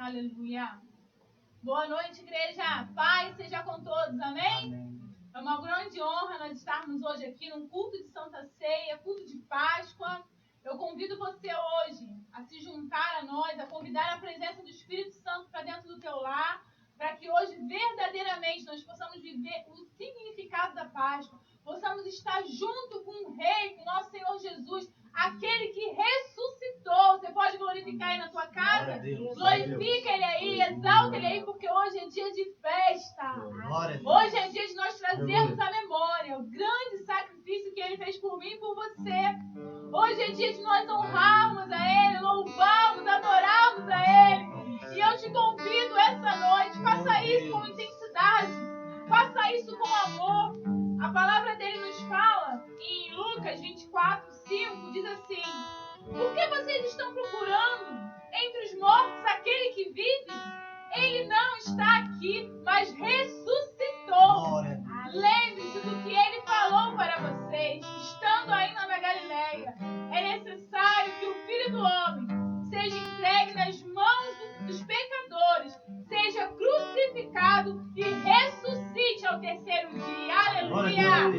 Aleluia. Boa noite, igreja. Paz seja com todos, amém? Amém. É uma grande honra nós estarmos hoje aqui num culto de Santa Ceia, culto de Páscoa. Eu convido você hoje a se juntar a nós, a convidar a presença do Espírito Santo para dentro do teu lar, para que hoje verdadeiramente nós possamos viver o significado da Páscoa, possamos estar junto com o Rei, com o nosso Senhor Jesus, aquele que ressuscitou. Você pode glorificar aí na tua casa? Glorifica Ele aí, exalta Ele aí, porque hoje é dia de festa. Hoje é dia de nós trazermos à memória o grande sacrifício que Ele fez por mim e por você. Hoje é dia de nós honrarmos a Ele, louvarmos, adorarmos a Ele. E eu te convido essa noite, faça isso com intensidade, faça isso com amor. A palavra dele nos fala em Lucas 24:5, diz assim: por que vocês estão procurando entre os mortos aquele que vive? Ele não está aqui, mas ressuscitou. Lembre-se do que ele falou para vocês, estando ainda na Galileia. É necessário que o Filho do Homem seja entregue nas mãos dos pecadores, seja crucificado e ressuscite ao terceiro dia. Aleluia!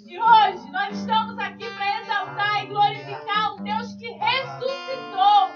E hoje nós estamos aqui para exaltar e glorificar um Deus que ressuscitou,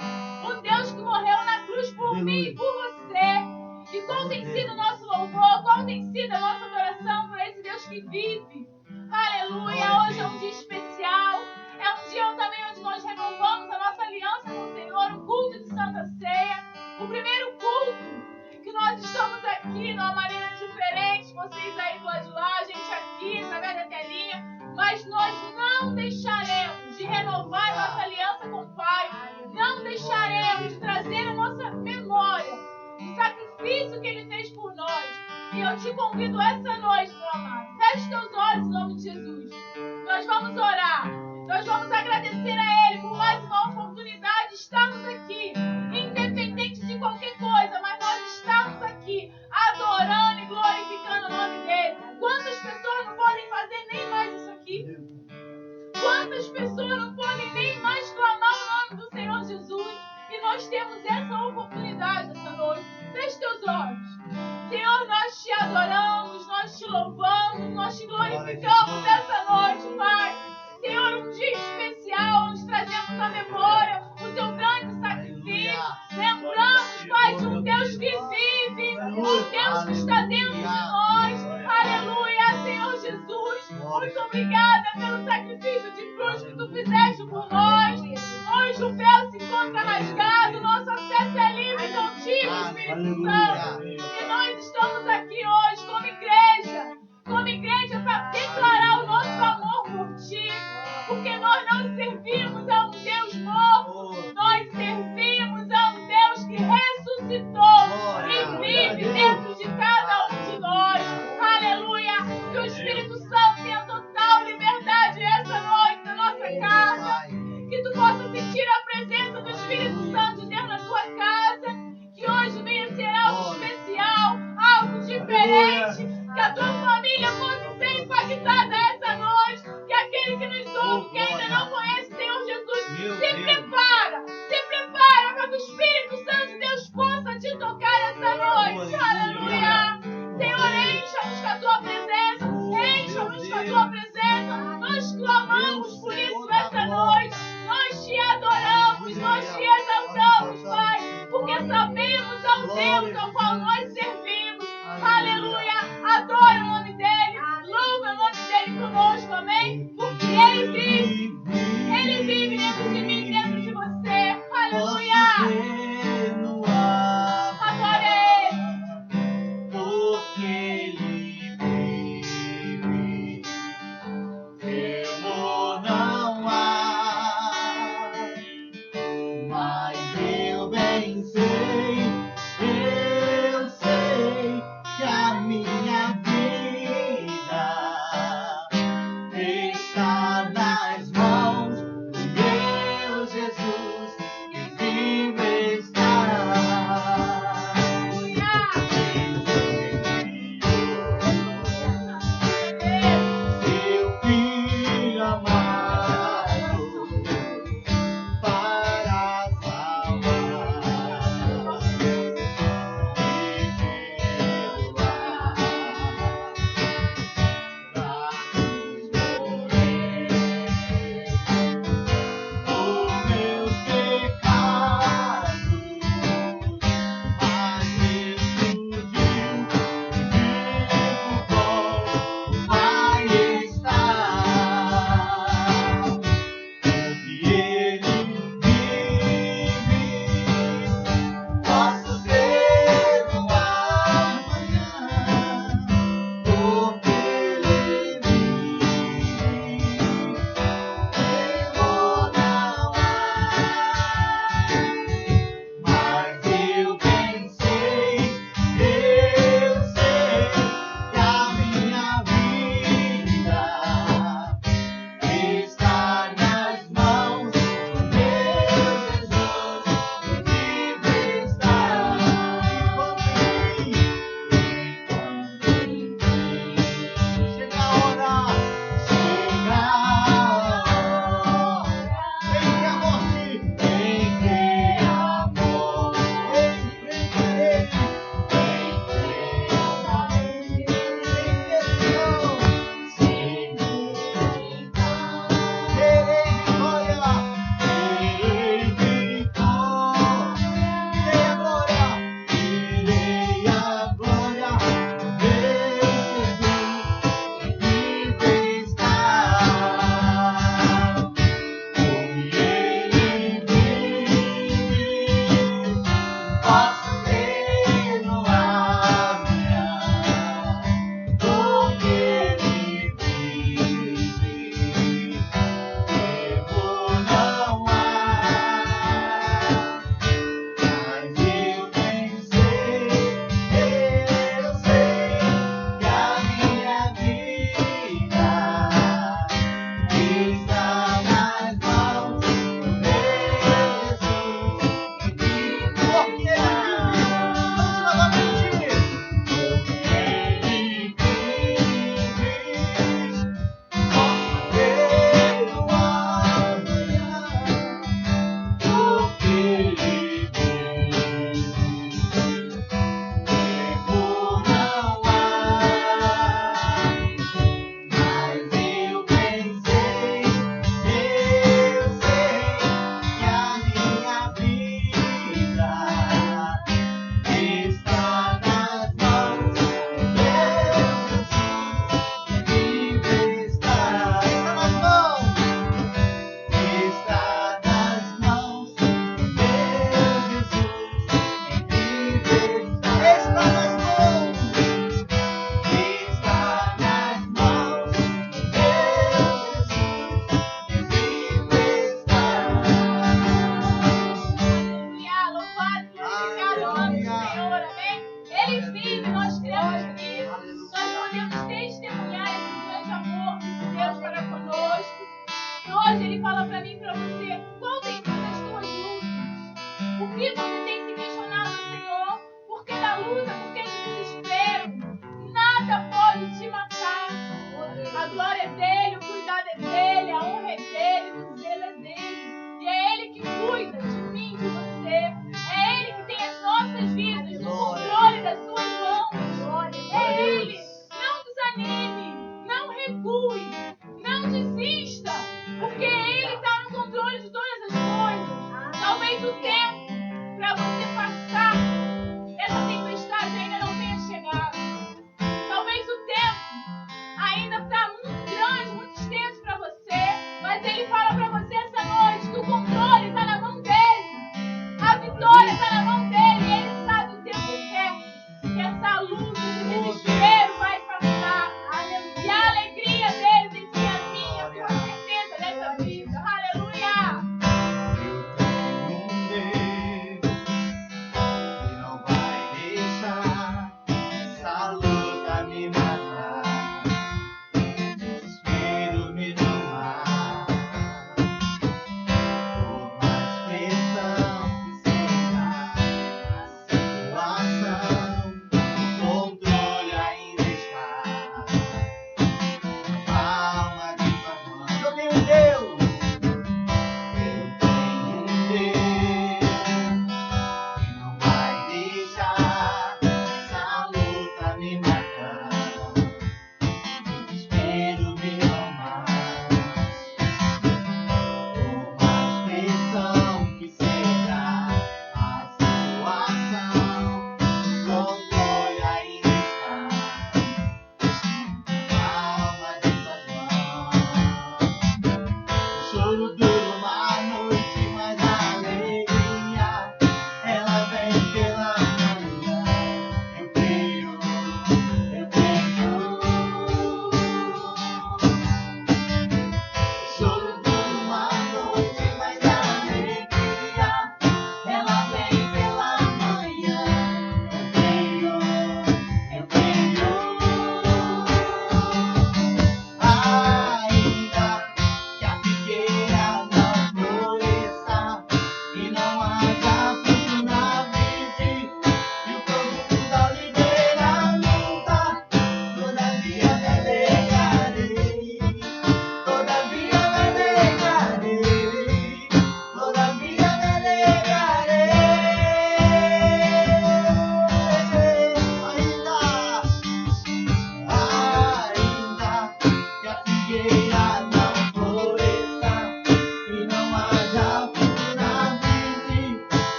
um Deus que morreu na cruz por mim e por você. E qual tem sido o nosso louvor, qual tem sido a nossa adoração por esse Deus que vive? Aleluia! Hoje é um dia especial, é um dia também onde nós renovamos a nossa aliança com o Senhor, o culto de Santa Ceia, o primeiro culto que nós estamos aqui numa maneira diferente, vocês aí do lado de lá, a gente aqui através da telinha, mas nós não deixaremos de renovar a nossa aliança com o Pai, não deixaremos de trazer a nossa memória o sacrifício que Ele fez por nós. E eu te convido essa noite, meu amado, feche teus olhos em nome de Jesus. Nós vamos orar, nós vamos agradecer a Ele por mais uma oportunidade de estarmos aqui, independente de qualquer coisa, mas nós estamos aqui adorando e glorificando o nome dEle. Quantas pessoas não podem fazer nem mais isso aqui? Quantas pessoas não podem nem mais clamar o nome do Senhor Jesus? E nós temos essa oportunidade essa noite. Feche teus olhos. Senhor, nós te adoramos, nós te louvamos, nós te glorificamos essa noite, Pai. Senhor, um dia especial, onde trazemos à memória o teu grande sacrifício. Lembramos, Pai, de um Deus que vive, um Deus que está dentro de nós. Aleluia, Senhor Jesus. Muito obrigada pelo sacrifício de cruz que tu fizeste por nós. Hoje o véu se encontra rasgado, nosso acesso é livre contigo, Espírito Santo. E nós estamos aqui hoje como igreja para declarar o nosso amor por ti, porque nós não servimos a um Deus morto, nós servimos a um Deus que ressuscitou e vive dentro de cada um de nós. Aleluia! Que o Espírito Santo tenha total liberdade essa noite na nossa casa, que tu possa sentir a presença do Espírito Santo dentro da tua casa, que hoje venha ser algo especial, algo diferente, que a tua família possa ser impactada essa noite, que aquele que nos ouve, que ainda não conhece o Senhor Jesus, se prepara para que o Espírito Santo de Deus possa te tocar essa noite. Aleluia! Senhor, encha-nos com a tua presença, encha-nos com a tua presença. Nós clamamos por isso essa noite, nós te adoramos, nós te exaltamos, Pai, porque sabemos ao Deus ao qual nós servimos. Aleluia! Adora o nome dEle, louva o nome dEle conosco, amém? Porque Ele vive dentro de mim, dentro de você. Aleluia! Adora Ele. Porque Ele vive, temor não há, mas eu bem sei,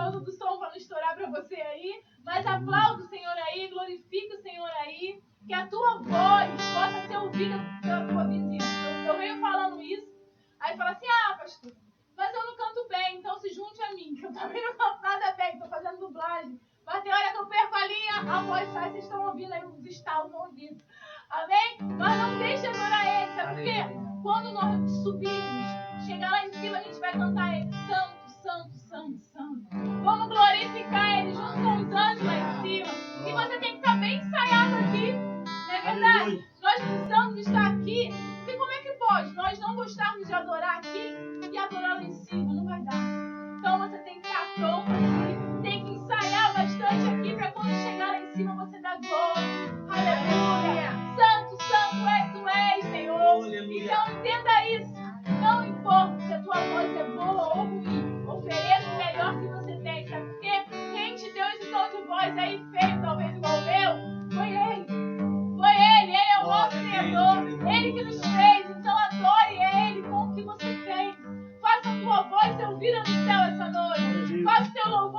causa do som para não estourar para você aí. Mas aplauda o Senhor aí, glorifica o Senhor aí. Que a tua voz possa ser ouvida pela tua vizinha. Eu venho falando isso. Aí fala assim, pastor, mas eu não canto bem, então se junte a mim, que eu também não canto nada bem, estou fazendo dublagem. Mas tem hora que eu perco a linha, a voz sai, vocês estão ouvindo aí os estalos no ouvido. Amém? Mas não deixe de adorar Ele, sabe por quê? Quando nós subirmos, chegar lá em cima, a gente vai cantar Ele, santo, santo, santo, santo. Vamos glorificar Ele junto com os anjos lá em cima. E você tem que estar bem ensaiado aqui, não é verdade? Nós precisamos estar aqui. Porque como é que pode nós não gostarmos de adorar aqui e adorar lá em cima? Não vai dar. Então você tem que estar pronto aqui, tem que ensaiar bastante aqui para quando chegar lá em cima você dar glória. Aleluia. Santo, santo tu és, Senhor. Então entenda isso. Não importa se a tua voz é boa ou ruim, ofereça o melhor que você tem. Sabe por quê? Quem te deu esse tom de voz aí feio, talvez igual o meu, foi Ele. Foi Ele. Ele é o nosso Criador. Ele que nos fez. Então adore Ele com o que você tem. Faça a tua voz ser ouvida no céu essa noite. Faça o teu louvor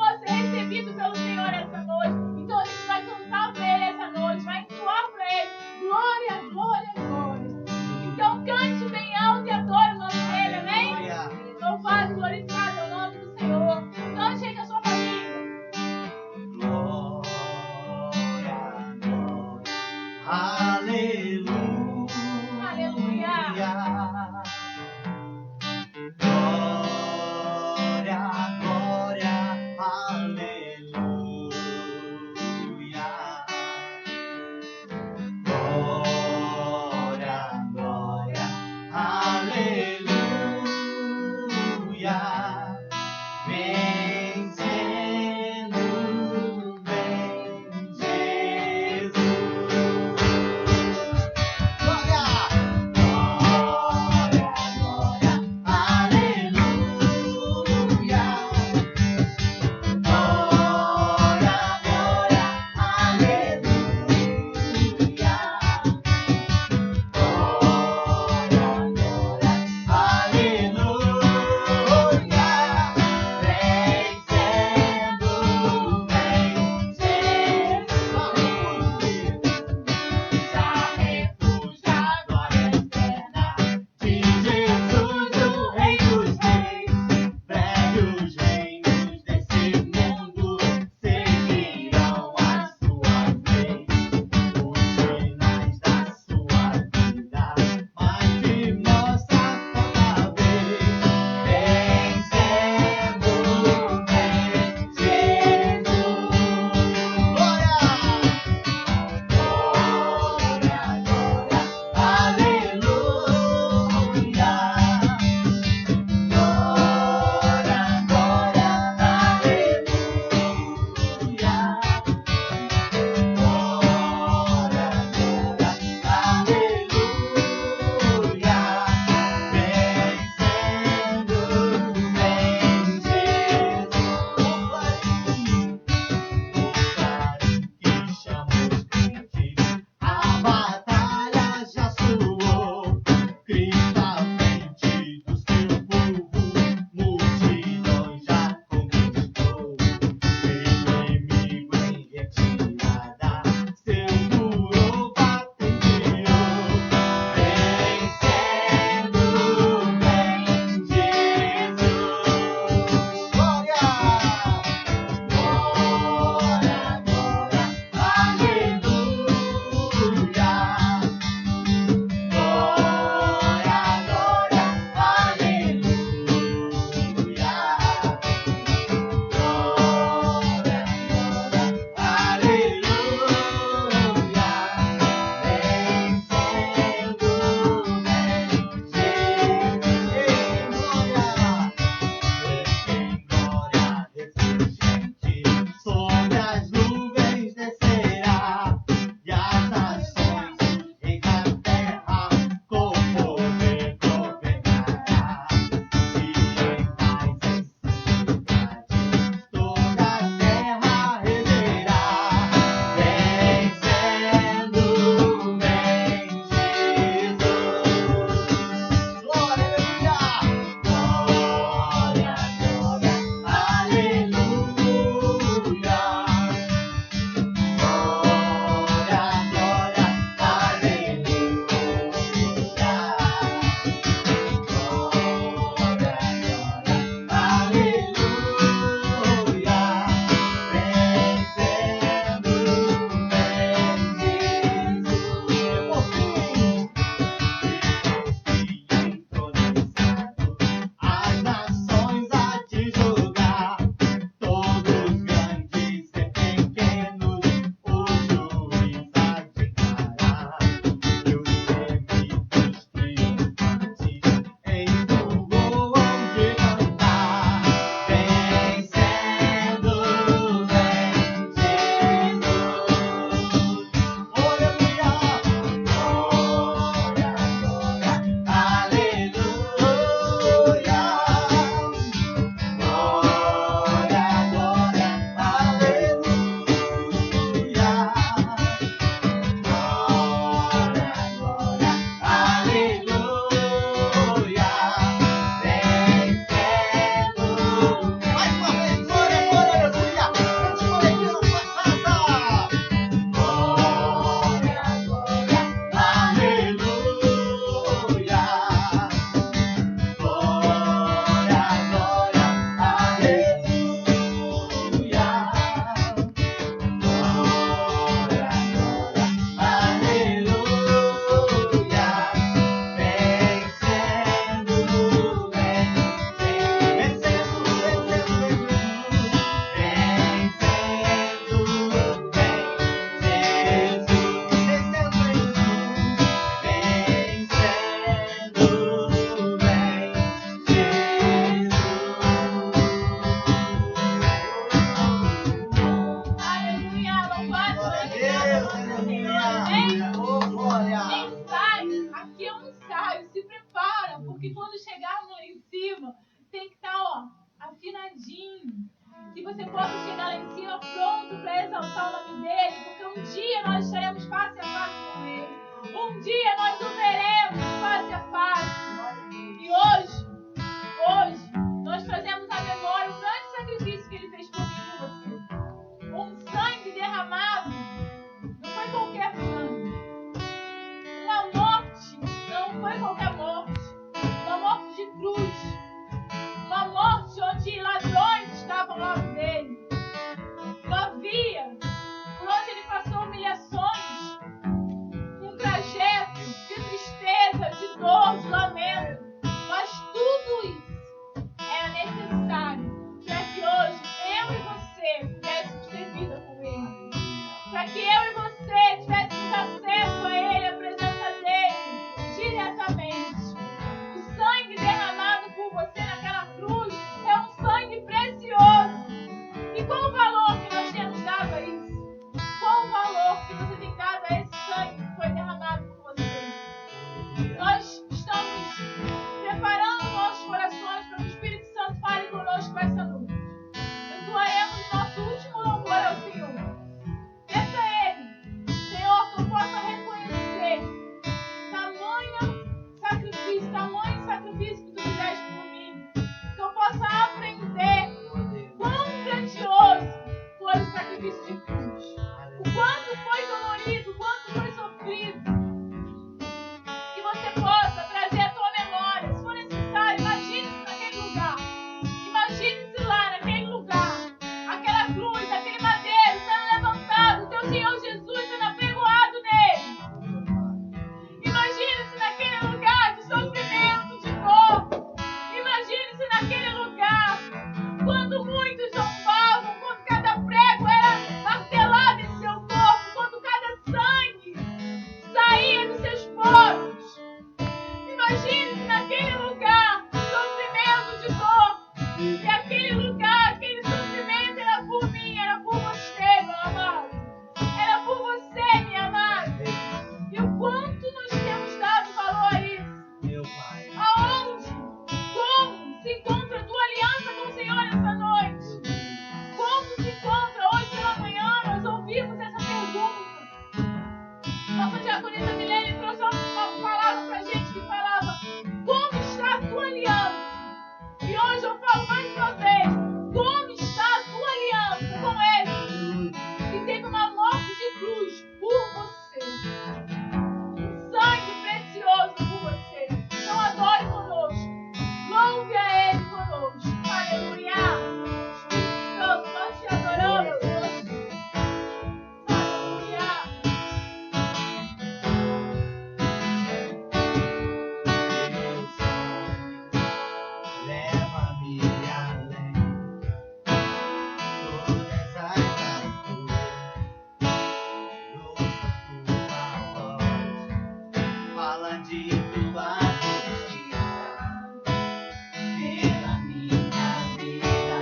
que você possa chegar lá em cima pronto para exaltar o nome dele, porque um dia nós estaremos face a face com ele. Um dia nós o veremos face a face. E hoje, nós trazemos à memória o grande sacrifício que ele fez por mim e por você. Um sangue derramado, não foi qualquer sangue. Uma morte, não foi qualquer morte. Uma morte de cruz. Uma morte onde ladrões estavam ao lado dele. Uma via por onde ele passou humilhações. Um trajeto de tristeza, de dor, de lamento. Mas tudo isso era necessário para que hoje eu e você pudéssemos ter vida com ele. Para que eu e você tivéssemos acesso a ele, a presença dele, diretamente. O sangue derramado por você naquela cruz é um sangue precioso. E qual o valor que nós temos dado a isso? Qual o valor que você tem dado a esse sangue que foi derramado por você? Nós estamos preparando nossos corações para que o Espírito Santo fale conosco essa noite. Entoaremos nosso último louvor ao Senhor. Peça a Ele, Senhor, que eu possa reconhecer tamanho sacrifício que Tu fizeste por mim. Que eu possa aprender quão grandioso foi o sacrifício de cruz. O quanto foi dolorido, o quanto foi sofrido. Que você possa trazer à tua memória, se for necessário, imagine-se naquele lugar. Imagine-se lá naquele lugar. Aquela cruz, aquele madeiro sendo levantado, o teu Senhor Jesus sendo apregoado nele. Imagine-se naquele lugar de sofrimento, de dor. Imagine-se naquele lugar quando muitos zombavam, quando cada prego era martelado em seu corpo, quando cada sangue saía dos seus poros. Imagine-se naquele lugar de sofrimento, de dor. E aquele lugar, aquele sofrimento era por mim, era por você, meu amado. Era por você, minha amada. E o quanto nós temos dado valor a isso? Meu Pai. Aonde? Como se encontra a tua aliança com o Senhor essa noite? Como se encontra? Hoje pela manhã nós ouvimos essa pergunta. Nossa diaconisa Milene trouxe uma palavra pra gente que falava: como está a tua aliança? E hoje eu falo mais uma vez: como está a tua aliança com Ele, que teve uma morte de cruz por você? Um sangue precioso por você. Então adore conosco. Louve a Ele conosco. Aleluia. Espírito Santo, nós te adoramos, Deus. Aleluia. Teu sangue leva-me além. Todas as alturas, ouço tua voz. Fala de tua justiça pela minha vida.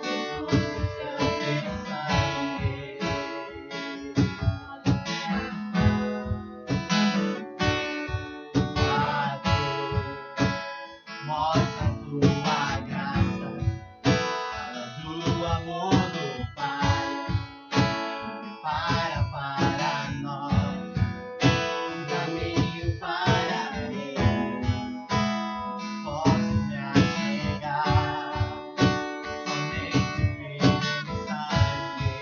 Jesus, o teu sangue. Mostra tua graça, fala do amor do Pai, para nós, um caminho para mim. Posso me achegar somente pelo sangue.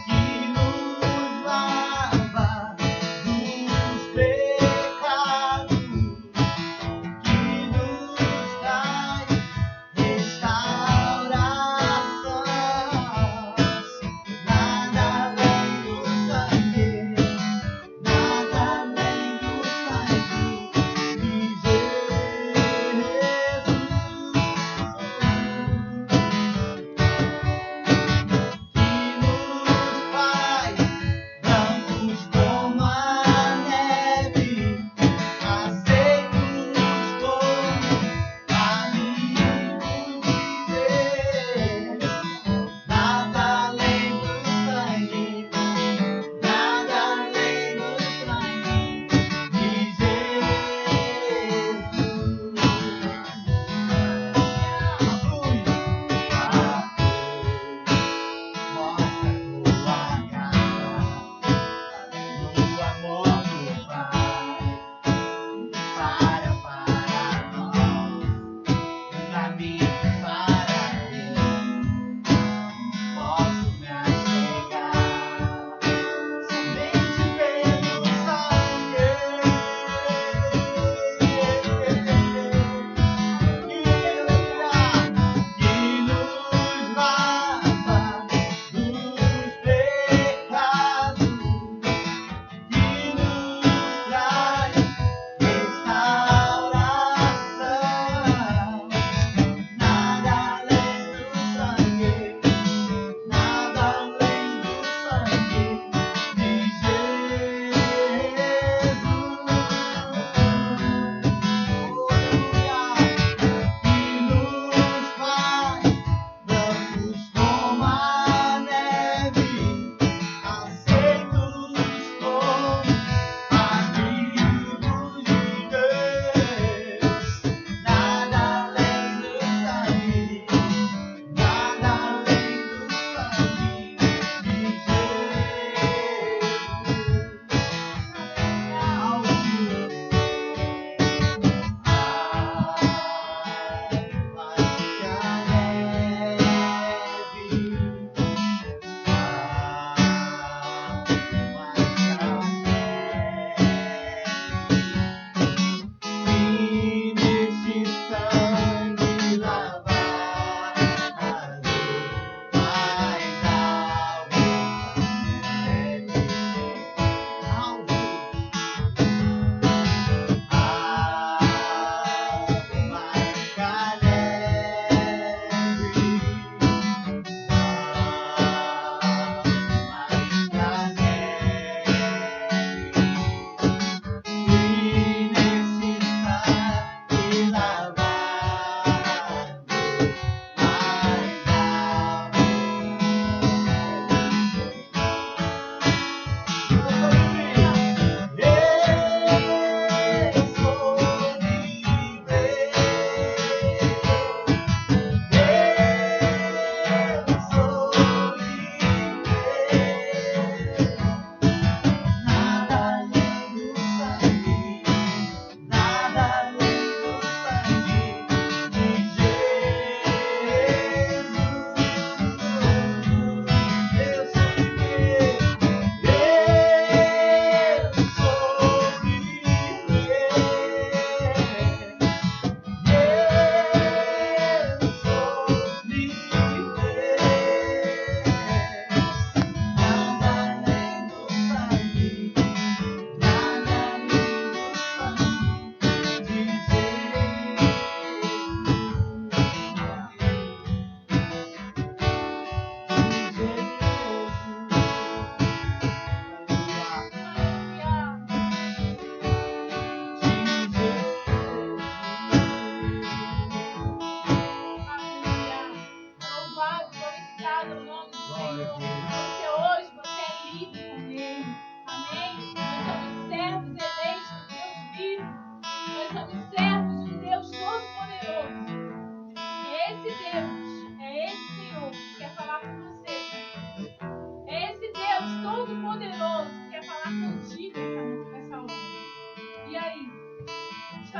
Que nos lava dos pecados, que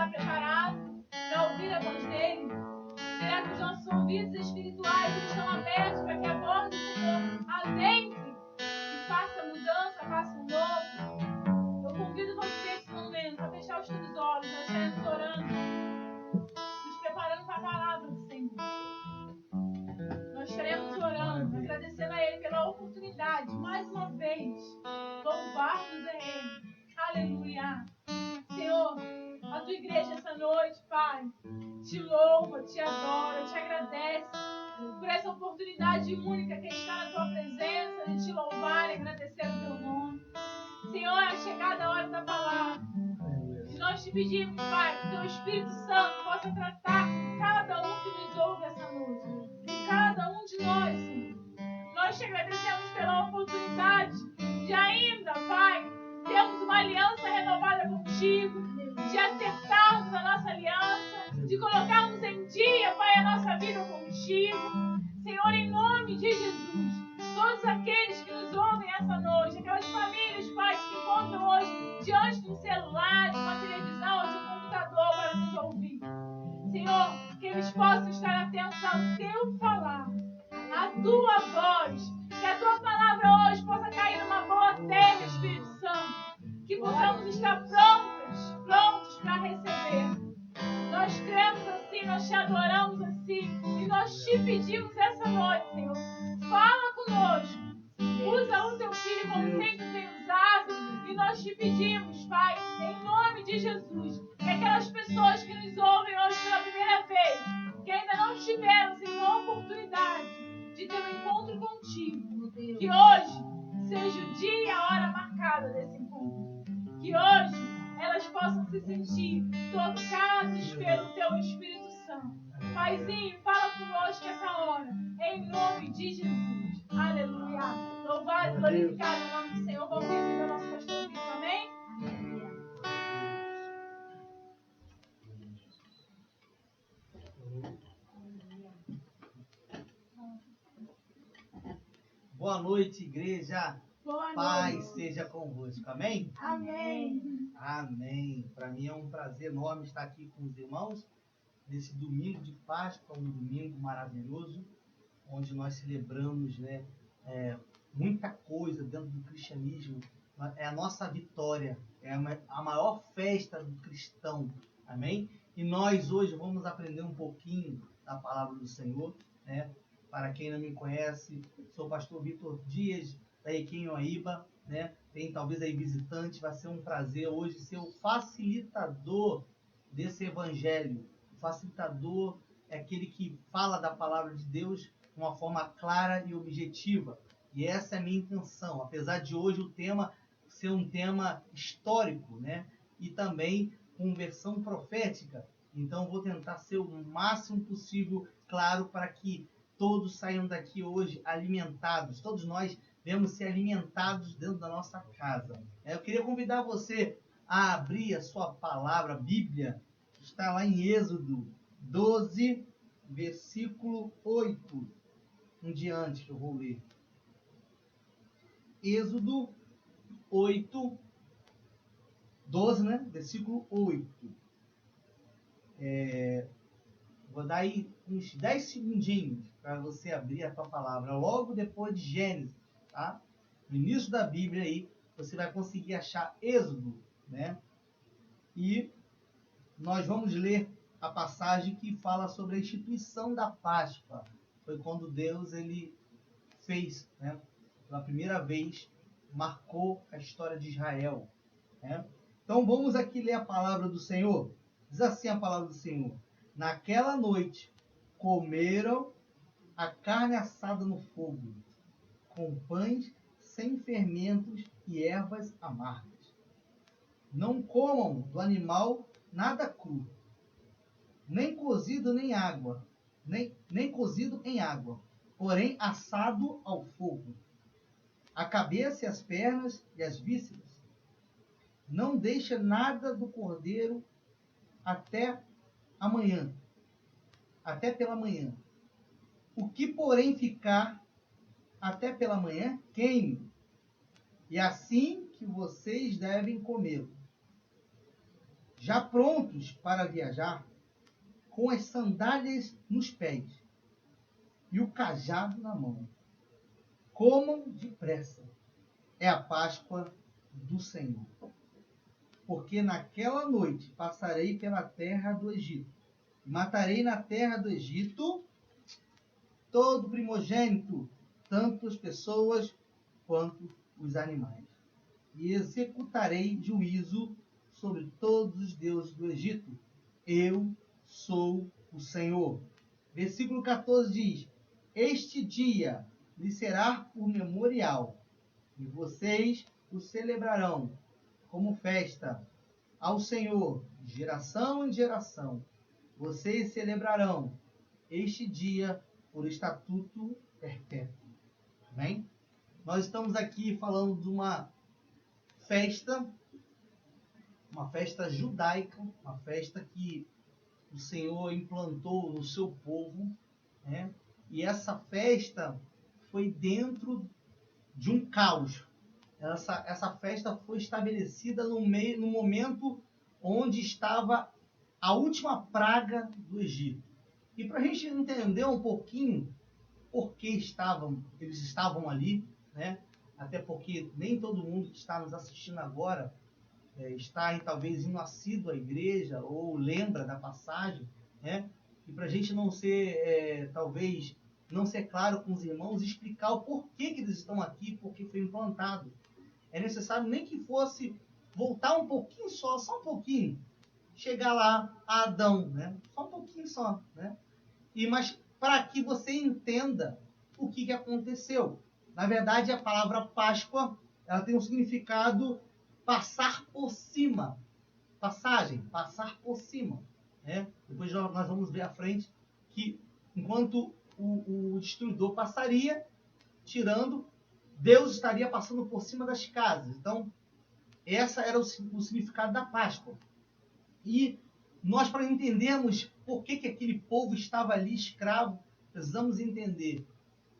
está preparado para ouvir a voz dele? Será que os nossos ouvidos espirituais estão abertos para que a voz do Senhor adentre e faça mudança, faça um novo? Eu convido você nesse momento a fechar os teus olhos, nós estaremos orando, nos preparando para a palavra do Senhor. Nós estaremos orando, agradecendo a Ele pela oportunidade, mais uma vez, louvarmos a Ele. Aleluia. Senhor, a tua igreja essa noite, Pai, te louva, te adora, te agradece por essa oportunidade única que está na tua presença, de te louvar e agradecer o teu nome. Senhor, é chegada a hora da palavra. E nós te pedimos, Pai, que o teu Espírito Santo possa tratar com cada um que nos ouve essa noite, com cada um de nós, Senhor. Nós te agradecemos pela oportunidade de ainda, Pai, termos uma aliança renovada contigo, de acertarmos a nossa aliança, de colocarmos em dia, Pai, a nossa vida contigo. Senhor, em nome de Jesus, todos aqueles que nos ouvem essa noite, aquelas famílias, Pai, que se encontram hoje diante de um celular, de uma televisão ou de um computador para nos ouvir. Senhor, que eles possam estar atentos ao teu falar, à tua voz, que a tua palavra hoje possa cair numa boa terra, Espírito Santo, que possamos estar prontos para receber. Nós cremos assim, nós te adoramos assim, e nós te pedimos essa noite, Senhor, fala conosco, usa o teu filho como sempre tem usado, e nós te pedimos, Pai, em nome de Jesus, que aquelas pessoas que nos ouvem hoje pela primeira vez, que ainda não tiveram, Senhor, a oportunidade de ter um encontro contigo, que hoje seja o dia e a hora marcada desse encontro, que hoje elas possam se sentir tocadas pelo teu Espírito Santo. Paizinho, fala conosco essa hora, em nome de Jesus. Aleluia. Louvado e glorificado o nome do Senhor. Vamos receber o nosso pastor Vitor, amém? Boa noite, igreja. Boa Paz noite. seja convosco. Amém? Amém. Amém. Para mim é um prazer enorme estar aqui com os irmãos nesse domingo de Páscoa, um domingo maravilhoso, onde nós celebramos, né, muita coisa dentro do cristianismo. É a nossa vitória, é a maior festa do cristão. Amém? E nós hoje vamos aprender um pouquinho da palavra do Senhor, né? Para quem não me conhece, sou o pastor Vitor Dias, da Equinhoaíba, né? Tem talvez aí visitante, vai ser um prazer hoje ser o facilitador desse evangelho. O facilitador é aquele que fala da palavra de Deus de uma forma clara e objetiva. E essa é a minha intenção, apesar de hoje o tema ser um tema histórico, né? E também com versão profética. Então vou tentar ser o máximo possível claro para que todos saiam daqui hoje alimentados. Todos nós devemos ser alimentados dentro da nossa casa. Eu queria convidar você a abrir a sua palavra, a Bíblia, que está lá em Êxodo 12, versículo 8. Um diante que eu vou ler. Êxodo 8, 12, né? Versículo 8. Vou dar aí uns 10 segundinhos para você abrir a tua palavra, logo depois de Gênesis, tá? No início da Bíblia aí, você vai conseguir achar Êxodo, né? E nós vamos ler a passagem que fala sobre a instituição da Páscoa. Foi quando Deus, ele fez, né? Pela primeira vez, marcou a história de Israel, né? Então vamos aqui ler a palavra do Senhor. Diz assim a palavra do Senhor. Naquela noite, comeram a carne assada no fogo, com pães sem fermentos e ervas amargas. Não comam do animal nada cru, nem cozido nem água, nem cozido em água, porém assado ao fogo. A cabeça e as pernas e as vísceras. Não deixa nada do cordeiro até pela manhã. O que, porém, ficar até pela manhã, queime. E assim que vocês devem comê-lo. já prontos para viajar, com as sandálias nos pés e o cajado na mão. Comam depressa, é a Páscoa do Senhor. Porque naquela noite passarei pela terra do Egito, e matarei na terra do Egito todo primogênito, tanto as pessoas quanto os animais. E executarei juízo sobre todos os deuses do Egito. Eu sou o Senhor. Versículo 14 diz: Este dia lhe será por memorial, e vocês o celebrarão como festa ao Senhor, de geração em geração. Vocês celebrarão este dia por estatuto perpétuo. Amém? Nós estamos aqui falando de uma festa judaica, uma festa que o Senhor implantou no seu povo, né? E essa festa foi dentro de um caos. Essa festa foi estabelecida no momento onde estava a última praga do Egito. E para a gente entender um pouquinho por que eles estavam ali, né? Até porque nem todo mundo que está nos assistindo agora está talvez indo assíduo à igreja ou lembra da passagem, né? E para a gente não ser, talvez, não ser claro com os irmãos, explicar o porquê que eles estão aqui, porque foi implantado. É necessário nem que fosse voltar um pouquinho só um pouquinho, chegar lá a Adão, né? Só um pouquinho só, né? Mas para que você entenda o que aconteceu. Na verdade, a palavra Páscoa, ela tem um significado passar por cima. Passagem, passar por cima. Né? Depois nós vamos ver à frente que enquanto o destruidor passaria, tirando, Deus estaria passando por cima das casas. Então, essa era o significado da Páscoa. E nós, para entendermos por que aquele povo estava ali escravo, precisamos entender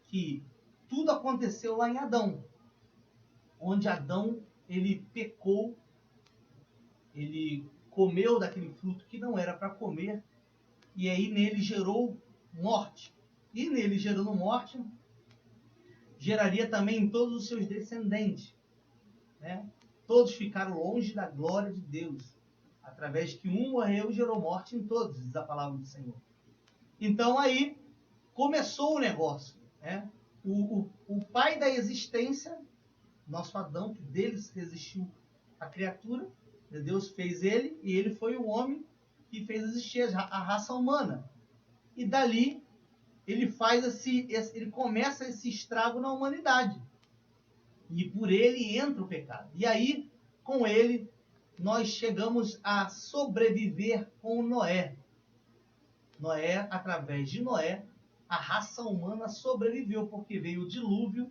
que tudo aconteceu lá em Adão, onde Adão ele pecou, ele comeu daquele fruto que não era para comer, e aí nele gerou morte. E nele gerando morte, geraria também em todos os seus descendentes. Né? Todos ficaram longe da glória de Deus. Através que um morreu, gerou morte em todos, diz a palavra do Senhor. Então aí começou o negócio. Né? O pai da existência, nosso Adão, que deles resistiu a criatura, Deus fez ele, e ele foi o homem que fez existir a raça humana. E dali ele ele começa esse estrago na humanidade. E por ele entra o pecado. E aí, com ele, nós chegamos a sobreviver com Noé. Noé, através de Noé, a raça humana sobreviveu, porque veio o dilúvio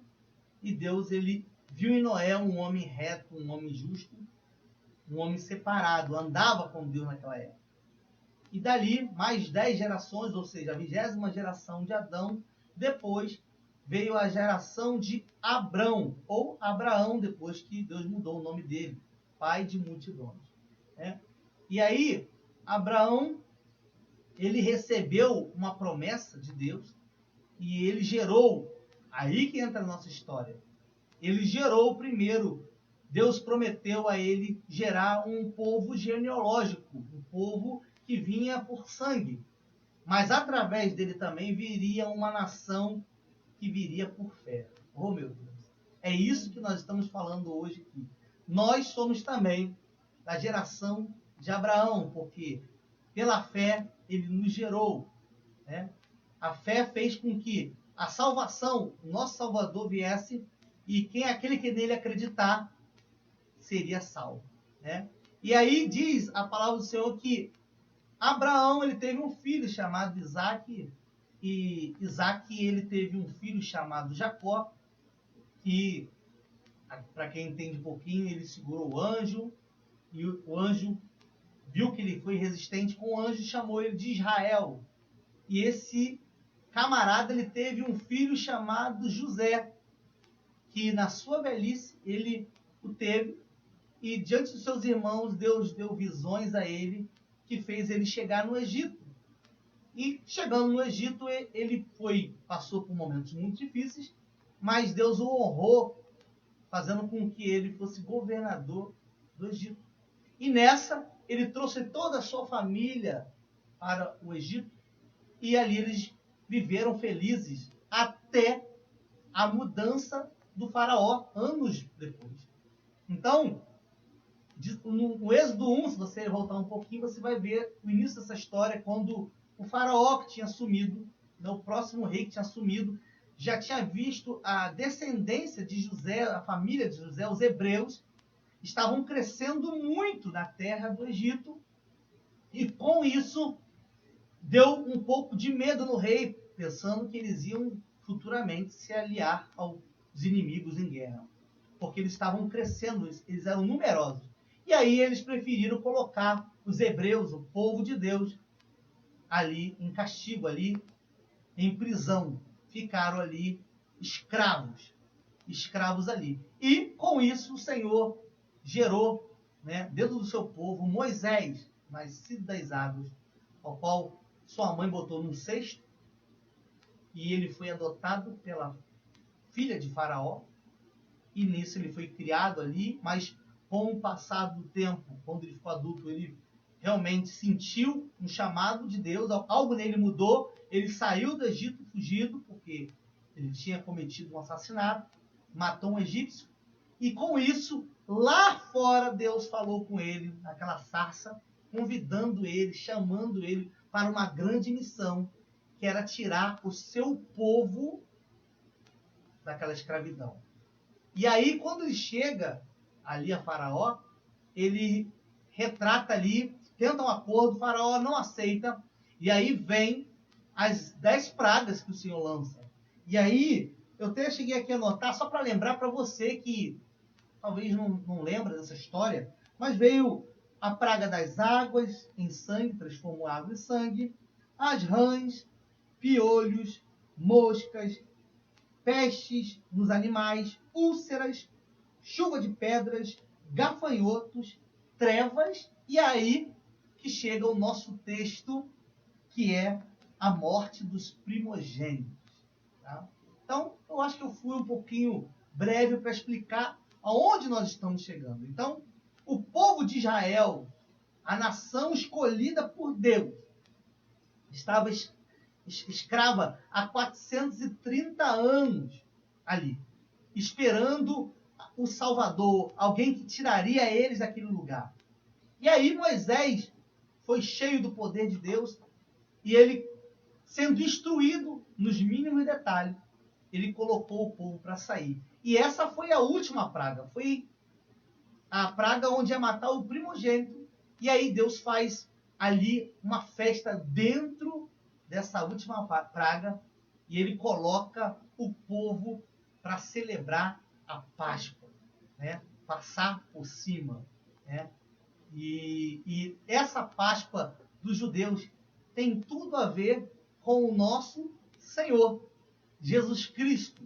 e Deus ele viu em Noé um homem reto, um homem justo, um homem separado, andava com Deus naquela época. E dali, mais 10 gerações, ou seja, a 20ª geração de Adão, depois veio a geração de Abrão, ou Abraão, depois que Deus mudou o nome dele, pai de multidões. Né? E aí, Abraão, ele recebeu uma promessa de Deus, e ele gerou, aí que entra a nossa história, ele gerou primeiro, Deus prometeu a ele gerar um povo genealógico, um povo que vinha por sangue, mas através dele também viria uma nação que viria por fé. Oh, meu Deus! É isso que nós estamos falando hoje aqui. Nós somos também da geração de Abraão, porque pela fé ele nos gerou. Né? A fé fez com que a salvação, o nosso Salvador, viesse, e aquele que nele acreditar seria salvo. Né? E aí diz a palavra do Senhor que Abraão ele teve um filho chamado Isaac, e Isaac ele teve um filho chamado Jacó, que, para quem entende um pouquinho, ele segurou o anjo, e o anjo viu que ele foi resistente com o anjo e chamou ele de Israel. E esse camarada ele teve um filho chamado José, que na sua velhice ele o teve, e diante dos seus irmãos, Deus deu visões a ele, que fez ele chegar no Egito. E chegando no Egito, ele passou por momentos muito difíceis, mas Deus o honrou, fazendo com que ele fosse governador do Egito. E nessa, ele trouxe toda a sua família para o Egito, e ali eles viveram felizes até a mudança do faraó, anos depois. Então, no Êxodo 1, se você voltar um pouquinho, você vai ver o início dessa história, quando o faraó que tinha assumido, o próximo rei que tinha assumido, já tinha visto a descendência de José, a família de José, os hebreus, estavam crescendo muito na terra do Egito, e com isso deu um pouco de medo no rei, pensando que eles iam futuramente se aliar aos inimigos em guerra, porque eles estavam crescendo, eles eram numerosos. E aí eles preferiram colocar os hebreus, o povo de Deus, ali em castigo, ali em prisão. Ficaram ali escravos ali. E com isso o Senhor gerou, dentro do seu povo, Moisés, nascido das águas, ao qual sua mãe botou num cesto, e ele foi adotado pela filha de Faraó, e nisso ele foi criado ali, mas com o passar do tempo, quando ele ficou adulto, ele realmente sentiu um chamado de Deus, algo nele mudou, ele saiu do Egito fugido, porque ele tinha cometido um assassinato, matou um egípcio, e com isso, lá fora, Deus falou com ele, naquela sarça, convidando ele, chamando ele para uma grande missão, que era tirar o seu povo daquela escravidão. E aí, quando ele chega ali a Faraó, ele retrata ali, tenta um acordo, o Faraó não aceita, e aí vem as 10 pragas que o Senhor lança. E aí, eu até cheguei aqui a anotar, só para lembrar para você que talvez não lembra dessa história, mas veio a praga das águas em sangue, transformou água em sangue, as rãs, piolhos, moscas, pestes nos animais, úlceras, chuva de pedras, gafanhotos, trevas, e aí que chega o nosso texto, que é a morte dos primogênitos. Tá? Então, eu acho que eu fui um pouquinho breve para explicar aonde nós estamos chegando. Então, o povo de Israel, a nação escolhida por Deus, estava escrava há 430 anos ali, esperando o Salvador, alguém que tiraria eles daquele lugar. E aí Moisés foi cheio do poder de Deus, e ele, sendo instruído nos mínimos detalhes, ele colocou o povo para sair. E essa foi a última praga, foi a praga onde ia matar o primogênito, e aí Deus faz ali uma festa dentro dessa última praga, e ele coloca o povo para celebrar a Páscoa, passar por cima. E essa Páscoa dos judeus tem tudo a ver com o nosso Senhor, Jesus Cristo,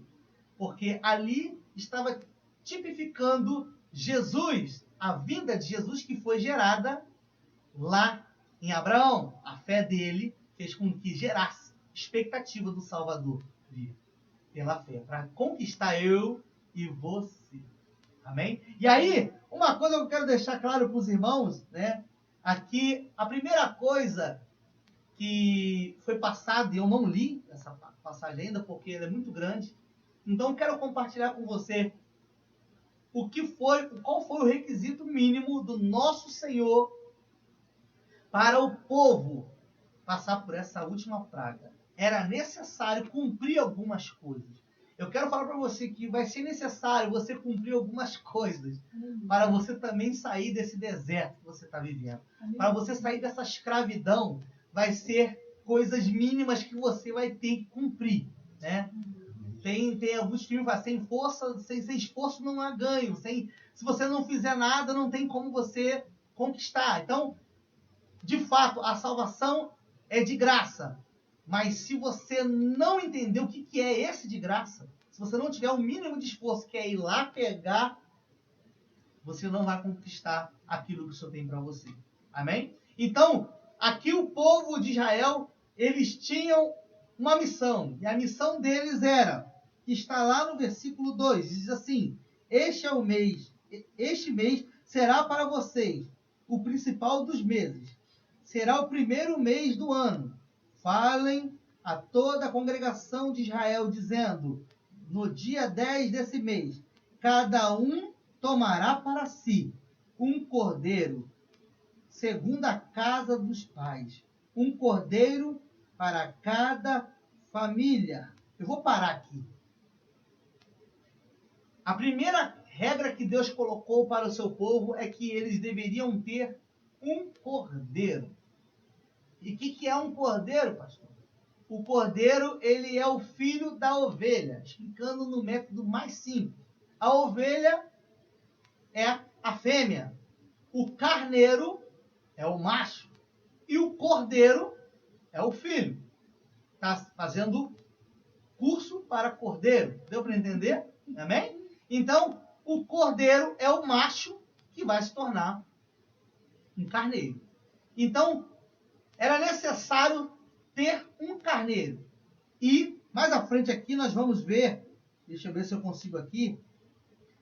porque ali estava tipificando Jesus, a vinda de Jesus que foi gerada lá em Abraão. A fé dele fez com que gerasse expectativa do Salvador vir pela fé, para conquistar eu e você. Amém? E aí, uma coisa que eu quero deixar claro para os irmãos, aqui, a primeira coisa que foi passada, e eu não li essa passagem ainda, porque ela é muito grande, então eu quero compartilhar com você qual foi o requisito mínimo do nosso Senhor para o povo passar por essa última praga. Era necessário cumprir algumas coisas. Eu quero falar para você que vai ser necessário você cumprir algumas coisas para você também sair desse deserto que você está vivendo. Para você sair dessa escravidão, vai ser coisas mínimas que você vai ter que cumprir. Tem alguns filmes, sem força, sem esforço não há ganho. Se você não fizer nada, não tem como você conquistar. Então, de fato, a salvação é de graça. Mas se você não entender o que é esse de graça, se você não tiver o mínimo de esforço, que é ir lá pegar, você não vai conquistar aquilo que o Senhor tem para você. Amém? Então, aqui o povo de Israel, eles tinham uma missão. E a missão deles era, que está lá no versículo 2, diz assim: este mês será para vocês o principal dos meses. Será o primeiro mês do ano. Falem a toda a congregação de Israel, dizendo: no dia 10 desse mês, cada um tomará para si um cordeiro, segundo a casa dos pais. Um cordeiro para cada família. Eu vou parar aqui. A primeira regra que Deus colocou para o seu povo é que eles deveriam ter um cordeiro. E o que é um cordeiro, pastor? O cordeiro, ele é o filho da ovelha, explicando no método mais simples. A ovelha é a fêmea, o carneiro é o macho e o cordeiro é o filho. Está fazendo curso para cordeiro. Deu para entender? Amém? Então, o cordeiro é o macho que vai se tornar um carneiro. Então, era necessário ter um carneiro. E, mais à frente aqui, nós vamos ver, deixa eu ver se eu consigo aqui,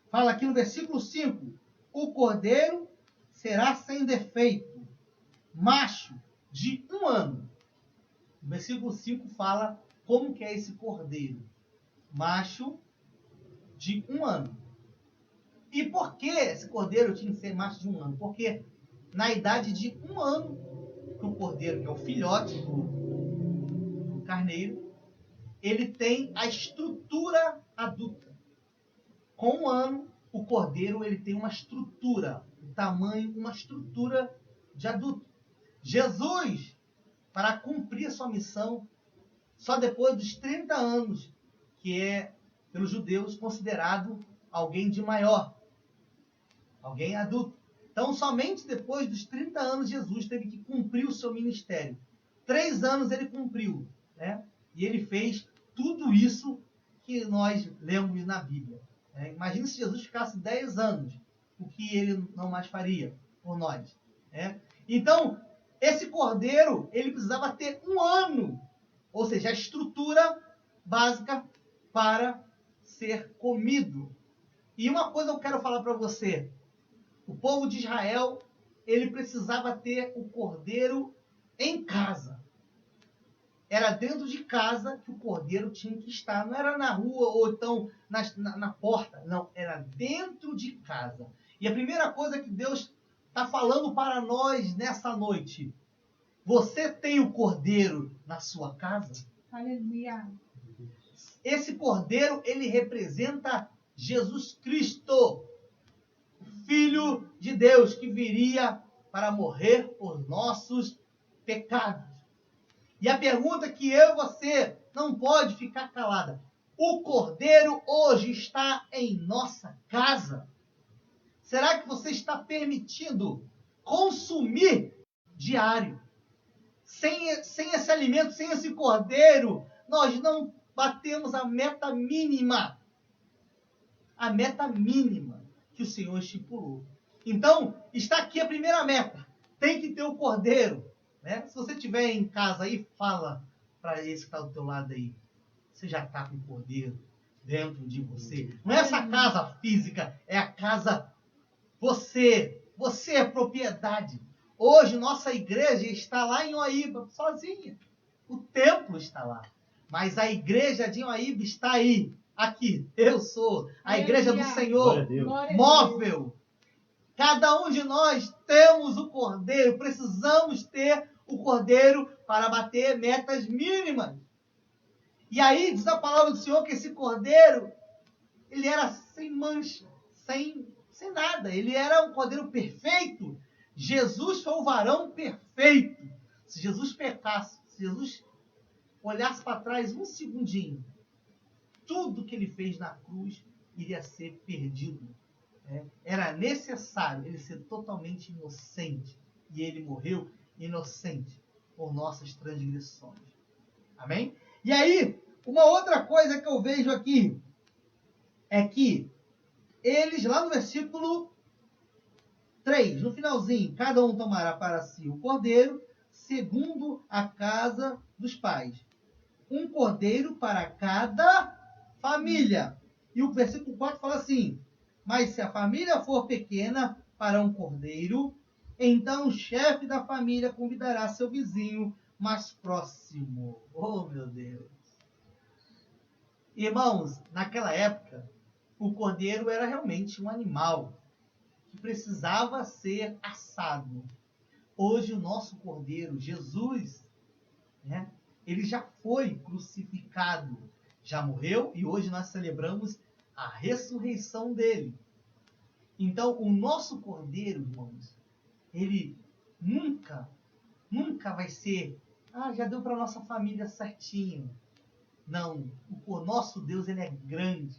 fala aqui no versículo 5, o cordeiro será sem defeito, macho, de 1 ano. O versículo 5 fala como que é esse cordeiro. Macho de 1 ano. E por que esse cordeiro tinha que ser macho de 1 ano? Porque na idade de 1 ano, que o cordeiro, que é o filhote do carneiro, ele tem a estrutura adulta. Com 1 ano, o cordeiro ele tem uma estrutura, um tamanho, uma estrutura de adulto. Jesus, para cumprir a sua missão, só depois dos 30 anos, que é, pelos judeus, considerado alguém de maior, alguém adulto. Então, somente depois dos 30 anos, Jesus teve que cumprir o seu ministério. 3 anos ele cumpriu, né? E ele fez tudo isso que nós lemos na Bíblia. Imagina se Jesus ficasse 10 anos, o que ele não mais faria por nós. Então, esse cordeiro, ele precisava ter 1 ano, ou seja, a estrutura básica para ser comido. E uma coisa eu quero falar para você. O povo de Israel, ele precisava ter o cordeiro em casa. Era dentro de casa que o cordeiro tinha que estar. Não era na rua ou então na porta. Não, era dentro de casa. E a primeira coisa que Deus está falando para nós nessa noite. Você tem o cordeiro na sua casa? Aleluia. Esse cordeiro, ele representa Jesus Cristo, o Filho de Deus, que viria para morrer por nossos pecados. E a pergunta que eu e você não pode ficar calada. O cordeiro hoje está em nossa casa? Será que você está permitindo consumir diário? Sem esse alimento, sem esse cordeiro, nós não batemos a meta mínima. A meta mínima que o Senhor estipulou. Então, está aqui a primeira meta. Tem que ter o cordeiro. Né? Se você estiver em casa aí, fala para esse que está do teu lado aí. Você já está com o cordeiro dentro de você. Não é essa casa física, é a casa você. Você é propriedade. Hoje, nossa igreja está lá em Oaíba, sozinha. O templo está lá. Mas a igreja de Oaíba está aí. Aqui, eu sou a igreja do Senhor, móvel. Cada um de nós temos o cordeiro, precisamos ter o cordeiro para bater metas mínimas. E aí diz a palavra do Senhor que esse cordeiro, ele era sem mancha, sem nada. Ele era um cordeiro perfeito. Jesus foi o varão perfeito. Se Jesus pecasse, se Jesus olhasse para trás um segundinho, tudo que ele fez na cruz iria ser perdido. Era necessário ele ser totalmente inocente. E ele morreu inocente por nossas transgressões. Amém? E aí, uma outra coisa que eu vejo aqui é que eles, lá no versículo 3, no finalzinho, cada um tomará para si o cordeiro, segundo a casa dos pais. Um cordeiro para cada família. E o versículo 4 fala assim: mas se a família for pequena para um cordeiro, então o chefe da família convidará seu vizinho mais próximo. Oh, meu Deus! Irmãos, naquela época, o cordeiro era realmente um animal que precisava ser assado. Hoje o nosso cordeiro, Jesus, né, ele já foi crucificado, já morreu e hoje nós celebramos a ressurreição dele. Então, o nosso cordeiro, irmãos, ele nunca vai ser, já deu para nossa família certinho. Não, o nosso Deus, ele é grande.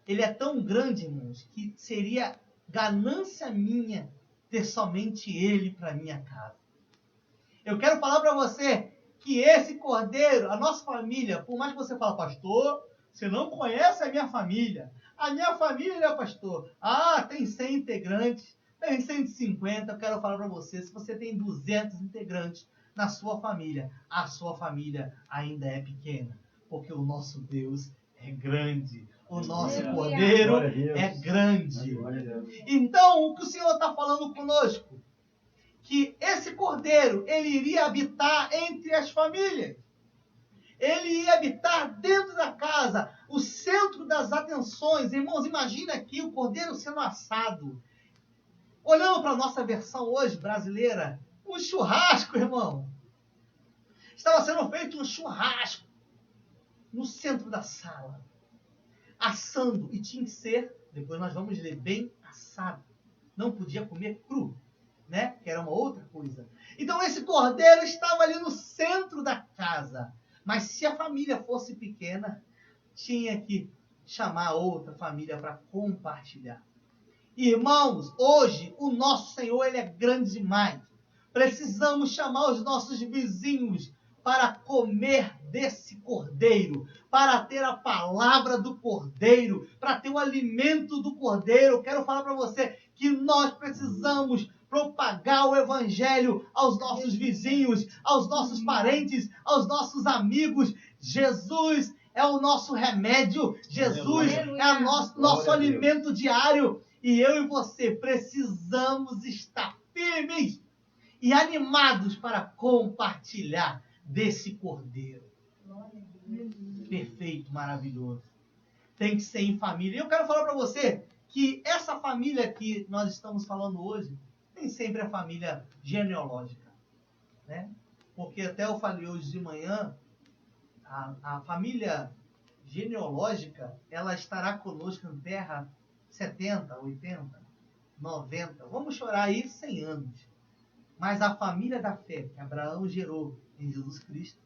Ele é tão grande, irmãos, que seria ganância minha ter somente ele para minha casa. Eu quero falar para você que esse cordeiro, a nossa família, por mais que você fale, pastor, você não conhece a minha família. A minha família, pastor, tem 100 integrantes, tem 150. Eu quero falar para você, se você tem 200 integrantes na sua família, a sua família ainda é pequena, porque o nosso Deus é grande. O nosso cordeiro é grande. Então, o que o Senhor está falando conosco? Que esse cordeiro, ele iria habitar entre as famílias. Ele ia habitar dentro da casa, o centro das atenções. Irmãos, imagina aqui o cordeiro sendo assado. Olhando para a nossa versão hoje, brasileira, um churrasco, irmão. Estava sendo feito um churrasco no centro da sala. Assando, e tinha que ser, depois nós vamos ler, bem assado. Não podia comer cru, né? Que era uma outra coisa. Então esse cordeiro estava ali no centro da casa. Mas se a família fosse pequena, tinha que chamar outra família para compartilhar. Irmãos, hoje o nosso Senhor, ele é grande demais. Precisamos chamar os nossos vizinhos para comer desse cordeiro, para ter a palavra do cordeiro, para ter o alimento do cordeiro. Eu quero falar para você que nós precisamos propagar o evangelho aos nossos vizinhos, aos nossos parentes, aos nossos amigos. Jesus é o nosso remédio, Jesus é o nosso alimento diário. E eu e você precisamos estar firmes e animados para compartilhar desse cordeiro. Perfeito, maravilhoso. Tem que ser em família. E eu quero falar para você que essa família que nós estamos falando hoje, nem sempre é família genealógica, né? Porque até eu falei hoje de manhã, a família genealógica, ela estará conosco em terra 70, 80, 90. Vamos chorar aí 100 anos. Mas a família da fé que Abraão gerou em Jesus Cristo,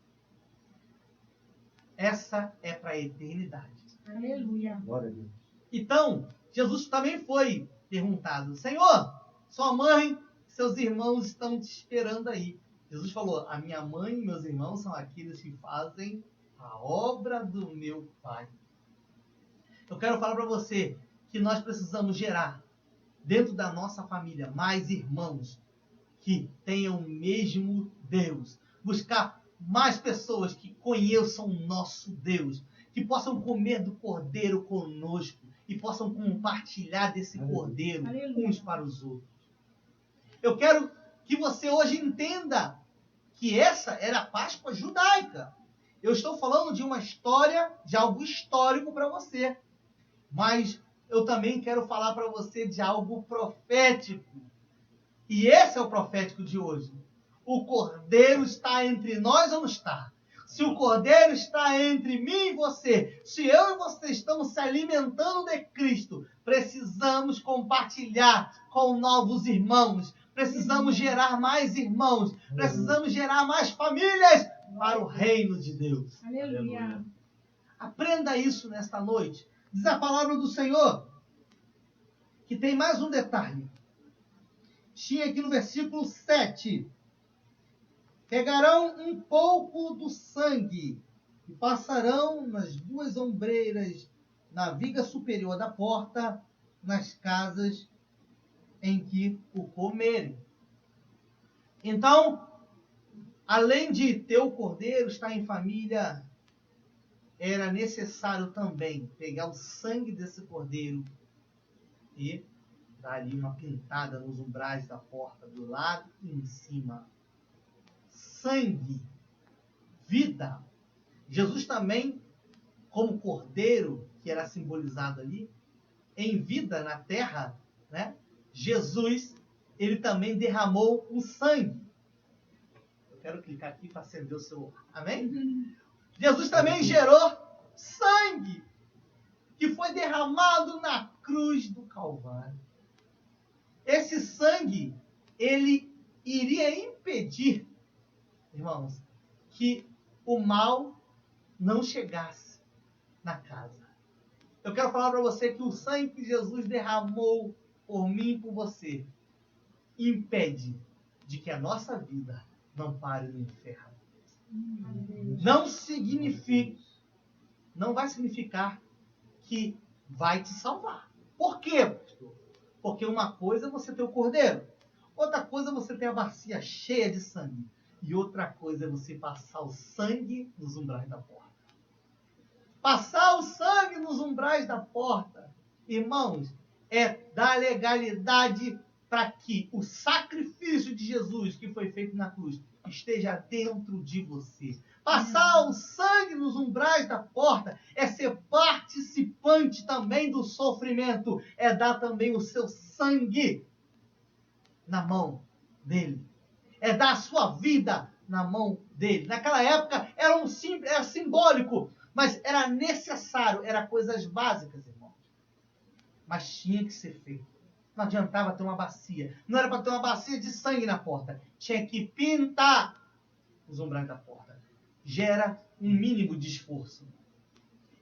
essa é para a eternidade. Aleluia. Glória a Deus. Então, Jesus também foi perguntado: Senhor, sua mãe, seus irmãos estão te esperando aí. Jesus falou: a minha mãe e meus irmãos são aqueles que fazem a obra do meu Pai. Eu quero falar para você que nós precisamos gerar dentro da nossa família mais irmãos que tenham o mesmo Deus. Buscar mais pessoas que conheçam o nosso Deus, que possam comer do cordeiro conosco e possam compartilhar desse cordeiro uns para os outros. Eu quero que você hoje entenda que essa era a Páscoa judaica. Eu estou falando de uma história, de algo histórico para você. Mas eu também quero falar para você de algo profético. E esse é o profético de hoje. O cordeiro está entre nós ou não está? Se o cordeiro está entre mim e você, se eu e você estamos se alimentando de Cristo, precisamos compartilhar com novos irmãos. Precisamos gerar mais irmãos. Precisamos gerar mais famílias para o reino de Deus. Aleluia. Aprenda isso nesta noite. Diz a palavra do Senhor que tem mais um detalhe. Tinha aqui no versículo 7. Pegarão um pouco do sangue e passarão nas duas ombreiras, na viga superior da porta, nas casas em que o comerem. Então, além de ter o cordeiro, estar em família, era necessário também pegar o sangue desse cordeiro e dar ali uma pintada nos umbrais da porta, do lado e em cima. Sangue, vida. Jesus também, como cordeiro, que era simbolizado ali, em vida na terra, né? Jesus, ele também derramou o sangue. Eu quero clicar aqui para acender o celular. Amém? Jesus também gerou sangue, que foi derramado na cruz do Calvário. Esse sangue, ele iria impedir, irmãos, que o mal não chegasse na casa. Eu quero falar para você que o sangue que Jesus derramou por mim e por você impede de que a nossa vida não pare no inferno. Não vai significar que vai te salvar. Por quê? Porque uma coisa é você ter o cordeiro, outra coisa é você ter a bacia cheia de sangue, e outra coisa é você passar o sangue nos umbrais da porta. Passar o sangue nos umbrais da porta, irmãos, é dar legalidade para que o sacrifício de Jesus que foi feito na cruz esteja dentro de você. Passar o sangue nos umbrais da porta é ser participante também do sofrimento, é dar também o seu sangue na mão dele, é dar a sua vida na mão dele. Naquela época era simbólico, mas era necessário, era coisas básicas, irmãos. Mas tinha que ser feito. Não adiantava ter uma bacia. Não era para ter uma bacia de sangue na porta. Tinha que pintar os umbrais da porta. Gera um mínimo de esforço.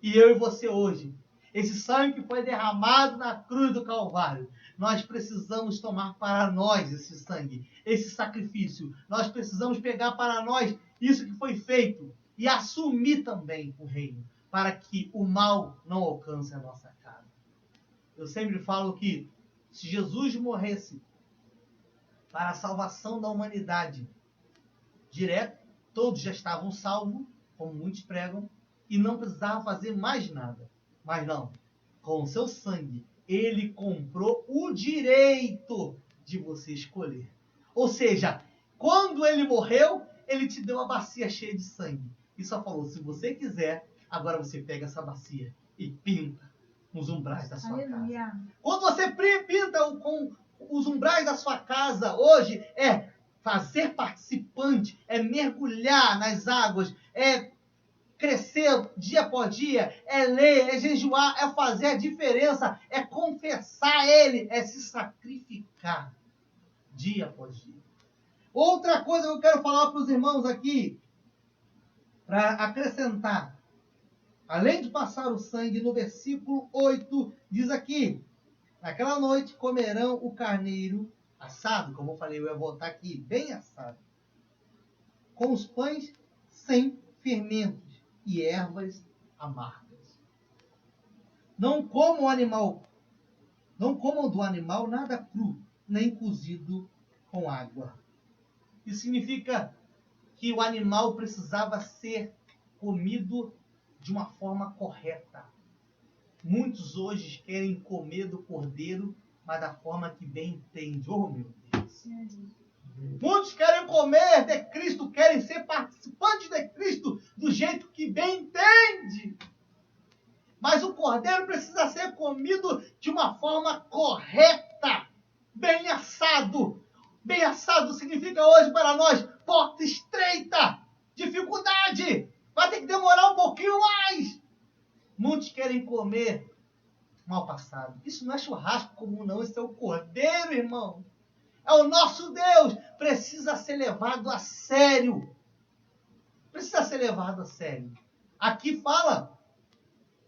E eu e você hoje, esse sangue que foi derramado na cruz do Calvário, nós precisamos tomar para nós esse sangue, esse sacrifício. Nós precisamos pegar para nós isso que foi feito e assumir também o reino, para que o mal não alcance a nossa casa. Eu sempre falo que se Jesus morresse para a salvação da humanidade, direto, todos já estavam salvos, como muitos pregam, e não precisavam fazer mais nada. Mas não, com o seu sangue, ele comprou o direito de você escolher. Ou seja, quando ele morreu, ele te deu uma bacia cheia de sangue. E só falou, se você quiser, agora você pega essa bacia e pinta nos umbrais da sua casa. Quando você pinta com os umbrais da sua casa, hoje é fazer participante, é mergulhar nas águas, é crescer dia após dia, é ler, é jejuar, é fazer a diferença, é confessar ele, é se sacrificar dia após dia. Outra coisa que eu quero falar para os irmãos aqui, para acrescentar, além de passar o sangue, no versículo 8, diz aqui, naquela noite comerão o carneiro assado, como eu falei, eu ia voltar aqui, bem assado, com os pães sem fermentos e ervas amargas. Não comam do animal nada cru, nem cozido com água. Isso significa que o animal precisava ser comido de uma forma correta. Muitos hoje querem comer do cordeiro, mas da forma que bem entende. Oh, meu Deus! Muitos querem comer de Cristo, querem ser participantes de Cristo do jeito que bem entende. Mas o cordeiro precisa ser comido de uma forma correta, bem assado. Bem assado significa hoje para nós porta estreita, dificuldade. Vai ter que demorar um pouquinho mais. Muitos querem comer mal passado. Isso não é churrasco comum, não. Isso é o cordeiro, irmão. É o nosso Deus. Precisa ser levado a sério. Precisa ser levado a sério. Aqui fala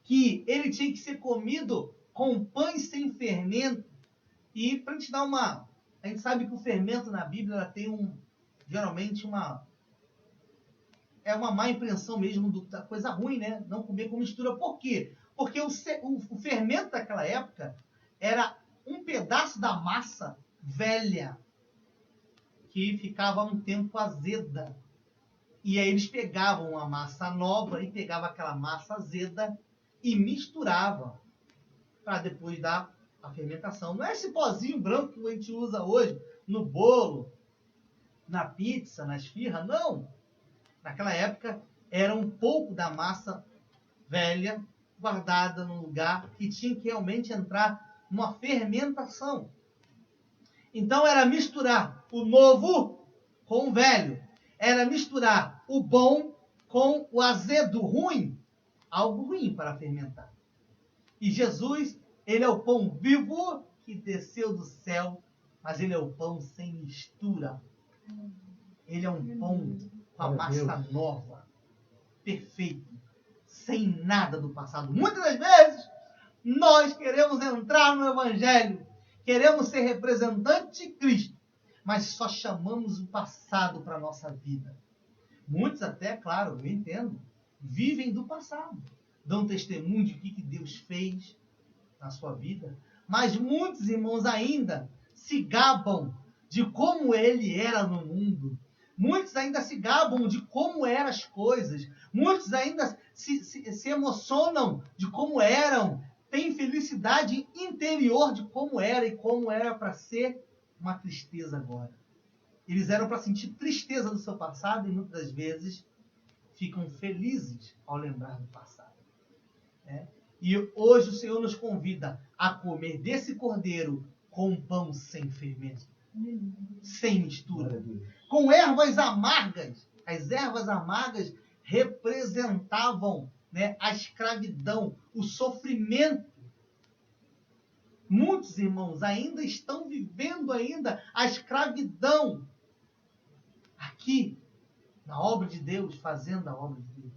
que ele tinha que ser comido com pães sem fermento. E para a gente dar uma... A gente sabe que o fermento na Bíblia ela tem geralmente uma má impressão mesmo da coisa ruim, né? Não comer com mistura. Por quê? Porque o fermento daquela época era um pedaço da massa velha, que ficava um tempo azeda. E aí eles pegavam a massa nova e pegavam aquela massa azeda e misturavam para depois dar a fermentação. Não é esse pozinho branco que a gente usa hoje no bolo, na pizza, na esfirra, não. Naquela época era um pouco da massa velha guardada num lugar que tinha que realmente entrar numa fermentação. Então era misturar o novo com o velho. Era misturar o bom com o azedo, ruim. Algo ruim para fermentar. E Jesus, ele é o pão vivo que desceu do céu, mas ele é o pão sem mistura. Ele é um pão com a massa nova, perfeito, sem nada do passado. Muitas das vezes, nós queremos entrar no Evangelho, queremos ser representante de Cristo, mas só chamamos o passado para a nossa vida. Muitos até, claro, eu entendo, vivem do passado, dão testemunho de o que Deus fez na sua vida, mas muitos irmãos ainda se gabam de como ele era no mundo. Muitos ainda se gabam de como eram as coisas. Muitos ainda se emocionam de como eram. Têm felicidade interior de como era e como era para ser uma tristeza agora. Eles eram para sentir tristeza do seu passado e muitas vezes ficam felizes ao lembrar do passado. E hoje o Senhor nos convida a comer desse cordeiro com pão sem fermento, sem mistura, com ervas amargas. As ervas amargas representavam, a escravidão, o sofrimento. Muitos irmãos ainda estão vivendo a escravidão aqui na obra de Deus, fazendo a obra de Deus.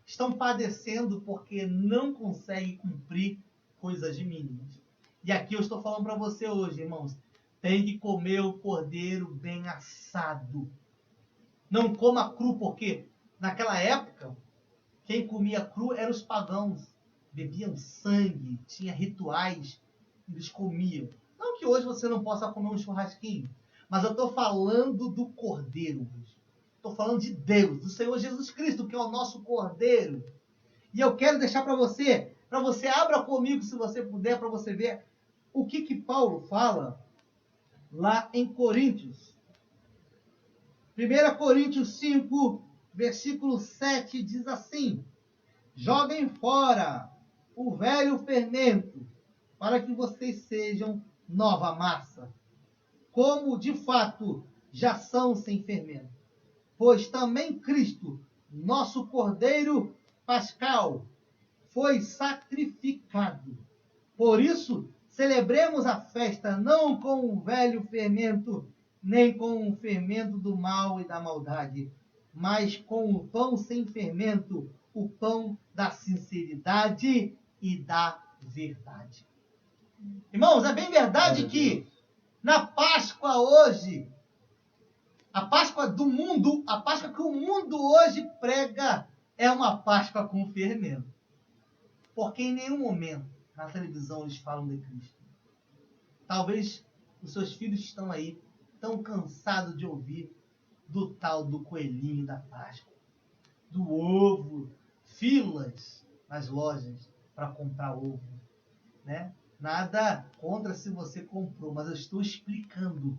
Estão padecendo porque não conseguem cumprir coisas mínimas. E aqui eu estou falando para você hoje, irmãos, tem que comer o cordeiro bem assado. Não coma cru, porque naquela época, quem comia cru eram os pagãos. Bebiam sangue, tinha rituais, eles comiam. Não que hoje você não possa comer um churrasquinho, mas eu estou falando do cordeiro hoje. Estou falando de Deus, do Senhor Jesus Cristo, que é o nosso cordeiro. E eu quero deixar para você abra comigo, se você puder, para você ver o que Paulo fala lá em Coríntios. 1 Coríntios 5, versículo 7, diz assim: joguem fora o velho fermento, para que vocês sejam nova massa, como de fato já são sem fermento. Pois também Cristo, nosso Cordeiro Pascal, foi sacrificado. Por isso, celebremos a festa não com o velho fermento, nem com o fermento do mal e da maldade, mas com o pão sem fermento, o pão da sinceridade e da verdade. Irmãos, é bem verdade que na Páscoa hoje, a Páscoa do mundo, a Páscoa que o mundo hoje prega, é uma Páscoa com fermento. Porque em nenhum momento na televisão eles falam de Cristo. Talvez os seus filhos estão aí, tão cansados de ouvir do tal do coelhinho da Páscoa, do ovo, filas nas lojas para comprar ovo, Nada contra se você comprou, mas eu estou explicando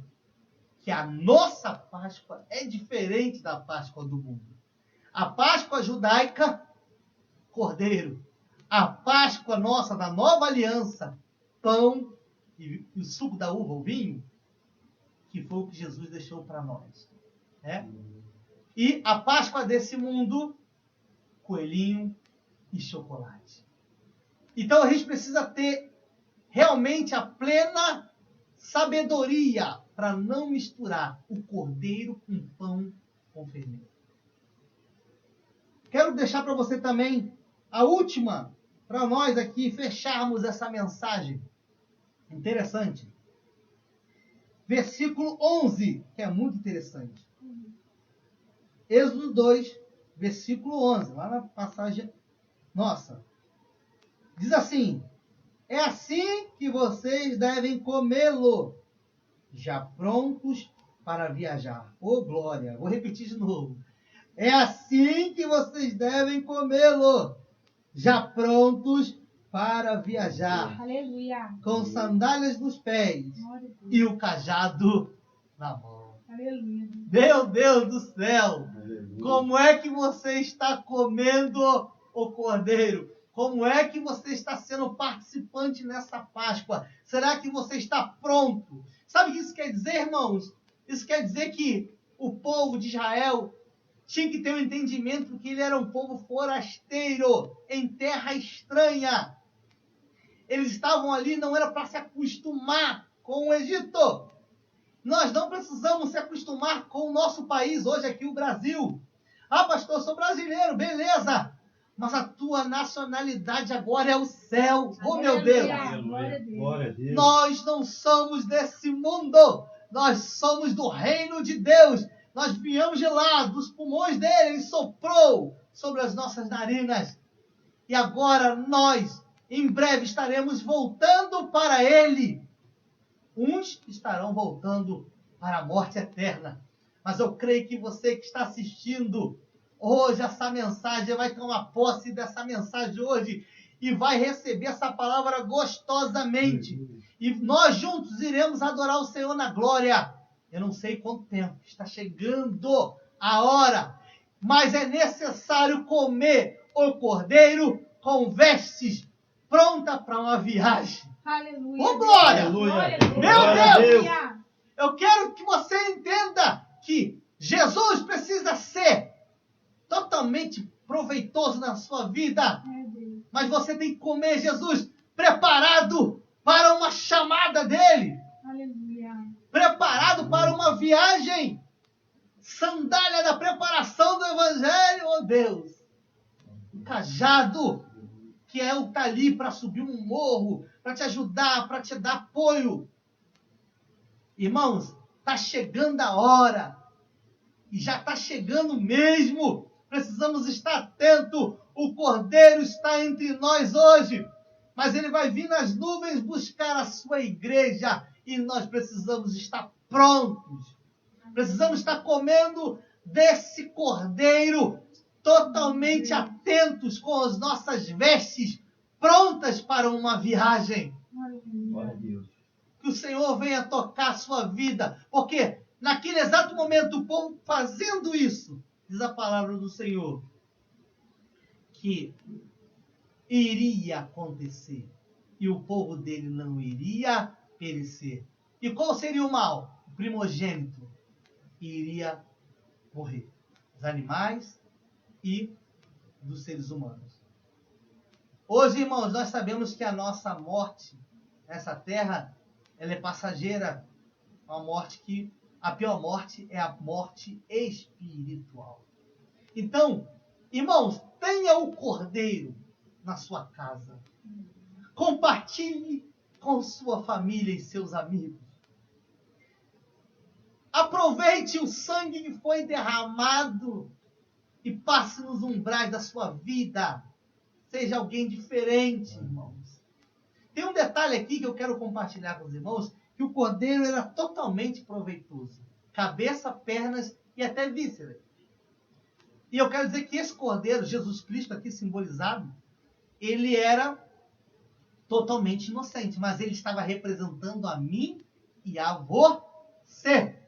que a nossa Páscoa é diferente da Páscoa do mundo. A Páscoa judaica, cordeiro. A Páscoa nossa, da nova aliança, pão e o suco da uva, o vinho, que foi o que Jesus deixou para nós. E a Páscoa desse mundo, coelhinho e chocolate. Então a gente precisa ter realmente a plena sabedoria para não misturar o cordeiro com pão com fermento. Quero deixar para você também a última, para nós aqui fecharmos essa mensagem interessante. Versículo 11, que é muito interessante. Êxodo 2, versículo 11, lá na passagem nossa. Diz assim: É assim que vocês devem comê-lo, já prontos para viajar. Ô, glória! Vou repetir de novo. É assim que vocês devem comê-lo, já prontos para viajar. Aleluia. Com sandálias nos pés e o cajado na mão. Aleluia. Meu Deus do céu! Aleluia. Como é que você está comendo o cordeiro? Como é que você está sendo participante nessa Páscoa? Será que você está pronto? Sabe o que isso quer dizer, irmãos? Isso quer dizer que o povo de Israel tinha que ter um entendimento que ele era um povo forasteiro, em terra estranha. Eles estavam ali, não era para se acostumar com o Egito. Nós não precisamos se acostumar com o nosso país, hoje aqui o Brasil. Ah, pastor, eu sou brasileiro, beleza. Mas a tua nacionalidade agora é o céu. Oh, meu Deus. Glória a Deus. Glória a Deus. Nós não somos desse mundo. Nós somos do reino de Deus. Nós viemos de lá, dos pulmões dele. Ele soprou sobre as nossas narinas. E agora nós, em breve, estaremos voltando para ele. Uns estarão voltando para a morte eterna. Mas eu creio que você que está assistindo hoje essa mensagem, vai tomar posse dessa mensagem hoje e vai receber essa palavra gostosamente. E nós juntos iremos adorar o Senhor na glória. Eu não sei quanto tempo, está chegando a hora, mas é necessário comer o cordeiro com vestes pronta para uma viagem. Aleluia. Ô, glória! Aleluia. Meu Glória a Deus! Deus. Eu quero que você entenda que Jesus precisa ser totalmente proveitoso na sua vida. Mas você tem que comer Jesus preparado para uma chamada dele. Aleluia. Preparado para uma viagem. Sandália da preparação do Evangelho, oh Deus. Um cajado, que é o que está ali para subir um morro, para te ajudar, para te dar apoio. Irmãos, está chegando a hora. E já está chegando mesmo. Precisamos estar atentos. O Cordeiro está entre nós hoje. Mas ele vai vir nas nuvens buscar a sua igreja. E nós precisamos estar prontos. Precisamos estar comendo desse Cordeiro. Totalmente atentos com as nossas vestes. Prontas para uma viagem. Glória a Deus. Que o Senhor venha tocar a sua vida. Porque naquele exato momento, o povo fazendo isso, diz a palavra do Senhor, que iria acontecer. E o povo dele não iria perecer. E qual seria o mal? O primogênito iria morrer. Os animais e dos seres humanos. Hoje, irmãos, nós sabemos que a nossa morte nessa terra, ela é passageira. Uma morte que a pior morte é a morte espiritual. Então, irmãos, tenha o cordeiro na sua casa. Compartilhe com sua família e seus amigos. Aproveite o sangue que foi derramado e passe nos umbrais da sua vida. Seja alguém diferente, irmãos. Tem um detalhe aqui que eu quero compartilhar com os irmãos, que o cordeiro era totalmente proveitoso. Cabeça, pernas e até vísceras. E eu quero dizer que esse cordeiro, Jesus Cristo aqui simbolizado, ele era totalmente inocente, mas ele estava representando a mim e a você.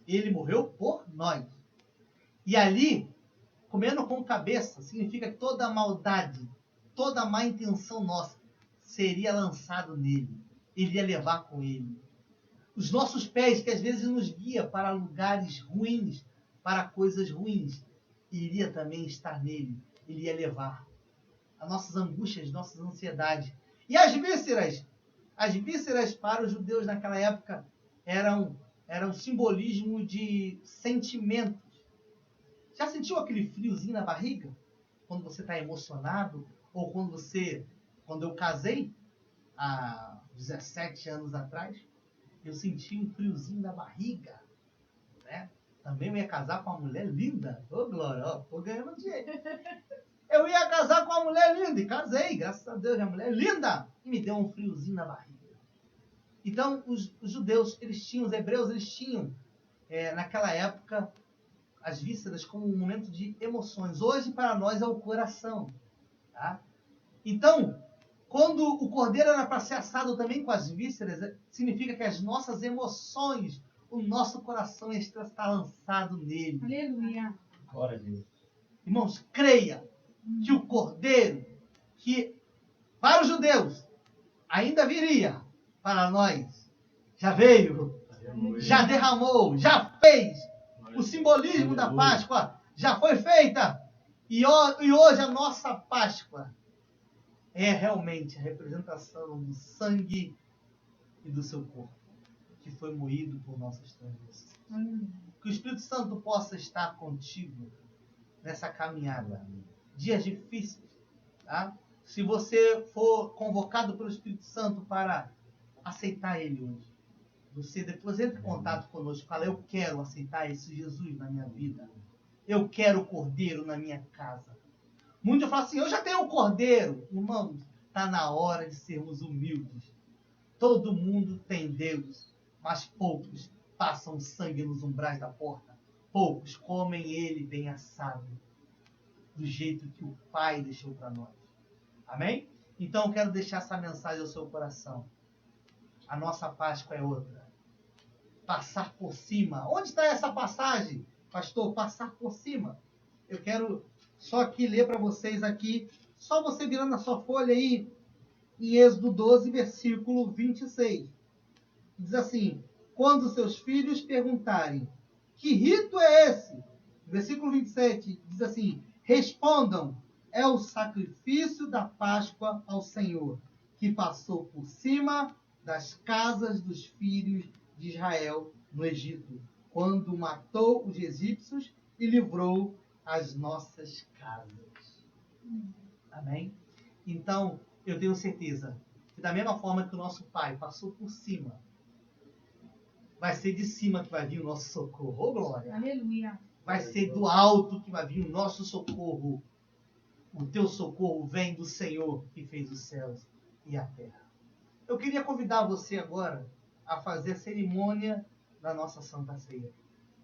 Ele morreu por nós. E ali, comendo com cabeça, significa que toda a maldade, toda a má intenção nossa seria lançado nele. Ele ia levar com ele. Os nossos pés, que às vezes nos guia para lugares ruins, para coisas ruins, iria também estar nele. Ele ia levar as nossas angústias, nossas ansiedades. E as vísceras para os judeus naquela época eram simbolismo de sentimentos. Já sentiu aquele friozinho na barriga? Quando você está emocionado? Ou quando eu casei, há 17 anos atrás, eu senti um friozinho na barriga, né? Também eu ia casar com uma mulher linda. Ô, Glória, ó, tô ganhando dinheiro. Eu ia casar com uma mulher linda, e casei, graças a Deus, a mulher linda, e me deu um friozinho na barriga. Então, os judeus, os hebreus, eles tinham, naquela época, as vísceras como um momento de emoções. Hoje, para nós, é o coração. Tá? Então, quando o cordeiro era para ser assado também com as vísceras, significa que as nossas emoções, o nosso coração está lançado nele. Aleluia. Glória a Deus. Irmãos, creia que o cordeiro, que para os judeus ainda viria, para nós já veio, já derramou, já fez. O simbolismo da Páscoa já foi feita. E hoje a nossa Páscoa é realmente a representação do sangue e do seu corpo, que foi moído por nossas transgressões. Que o Espírito Santo possa estar contigo nessa caminhada. Dias difíceis, tá? Se você for convocado pelo Espírito Santo para aceitar Ele hoje, você depois entra em contato conosco e fala: eu quero aceitar esse Jesus na minha vida. Eu quero o Cordeiro na minha casa. Muitos falam assim: eu já tenho o Cordeiro. Irmãos, está na hora de sermos humildes. Todo mundo tem Deus, mas poucos passam sangue nos umbrais da porta. Poucos comem Ele bem assado, do jeito que o Pai deixou para nós. Amém? Então eu quero deixar essa mensagem ao seu coração. A nossa Páscoa é outra. Passar por cima. Onde está essa passagem, pastor? Passar por cima. Eu quero só aqui ler para vocês aqui, só você virando a sua folha aí, em Êxodo 12, versículo 26. Diz assim: quando seus filhos perguntarem, que rito é esse? Versículo 27 diz assim: respondam, é o sacrifício da Páscoa ao Senhor, que passou por cima das casas dos filhos de Israel no Egito, quando matou os egípcios e livrou as nossas casas. Amém? Então, eu tenho certeza que da mesma forma que o nosso Pai passou por cima, vai ser de cima que vai vir o nosso socorro. Oh, glória! Aleluia. Vai ser do alto que vai vir o nosso socorro. O teu socorro vem do Senhor que fez os céus e a terra. Eu queria convidar você agora a fazer a cerimônia da nossa Santa Ceia.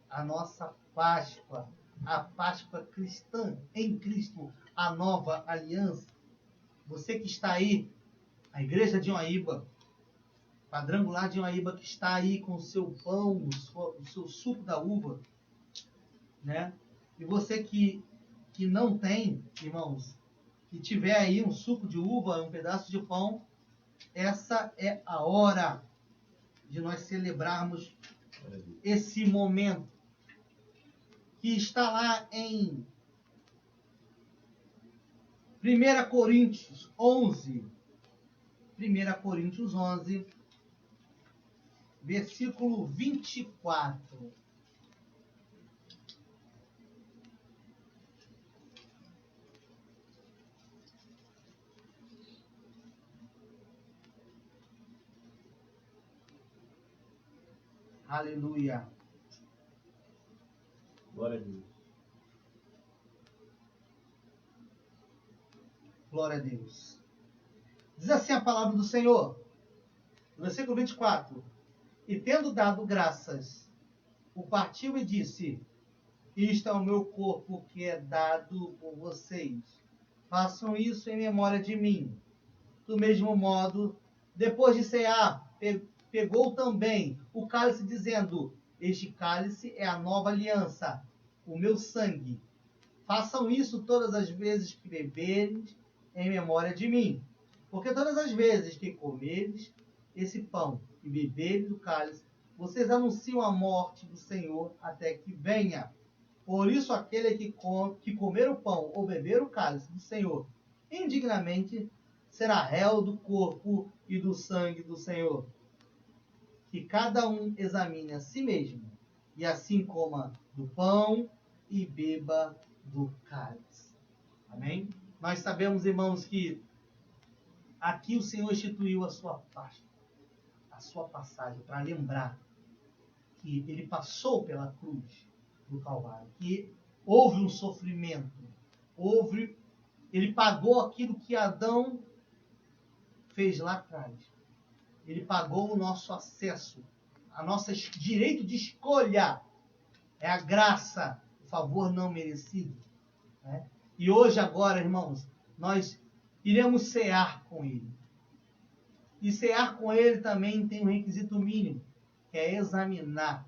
A nossa Páscoa. A Páscoa cristã em Cristo. A nova aliança. Você que está aí, a igreja de Unaíba, quadrangular de Unaíba, que está aí com o seu pão, o seu suco da uva, né? E você que não tem, irmãos, que tiver aí um suco de uva, um pedaço de pão, essa é a hora de nós celebrarmos esse momento que está lá em 1 Coríntios 11. 1 Coríntios 11, versículo 24. Aleluia. Glória a Deus. Glória a Deus. Diz assim a palavra do Senhor, no versículo 24. E tendo dado graças, o partiu e disse: isto é o meu corpo que é dado por vocês. Façam isso em memória de mim. Do mesmo modo, depois de cear, pegou também o cálice, dizendo: este cálice é a nova aliança, o meu sangue. Façam isso todas as vezes que beberes em memória de mim. Porque todas as vezes que comeres esse pão e beberes do cálice, vocês anunciam a morte do Senhor até que venha. Por isso, aquele que comer o pão ou beber o cálice do Senhor indignamente será réu do corpo e do sangue do Senhor. Que cada um examine a si mesmo, e assim coma do pão e beba do cálice. Amém? Nós sabemos, irmãos, que aqui o Senhor instituiu a sua Páscoa, a sua passagem, para lembrar que ele passou pela cruz do Calvário, que houve um sofrimento, houve Ele pagou aquilo que Adão fez lá atrás. Ele pagou o nosso acesso, a nosso direito de escolha. É a graça, o favor não merecido. Né? E hoje, agora, irmãos, nós iremos cear com Ele. E cear com Ele também tem um requisito mínimo, que é examinar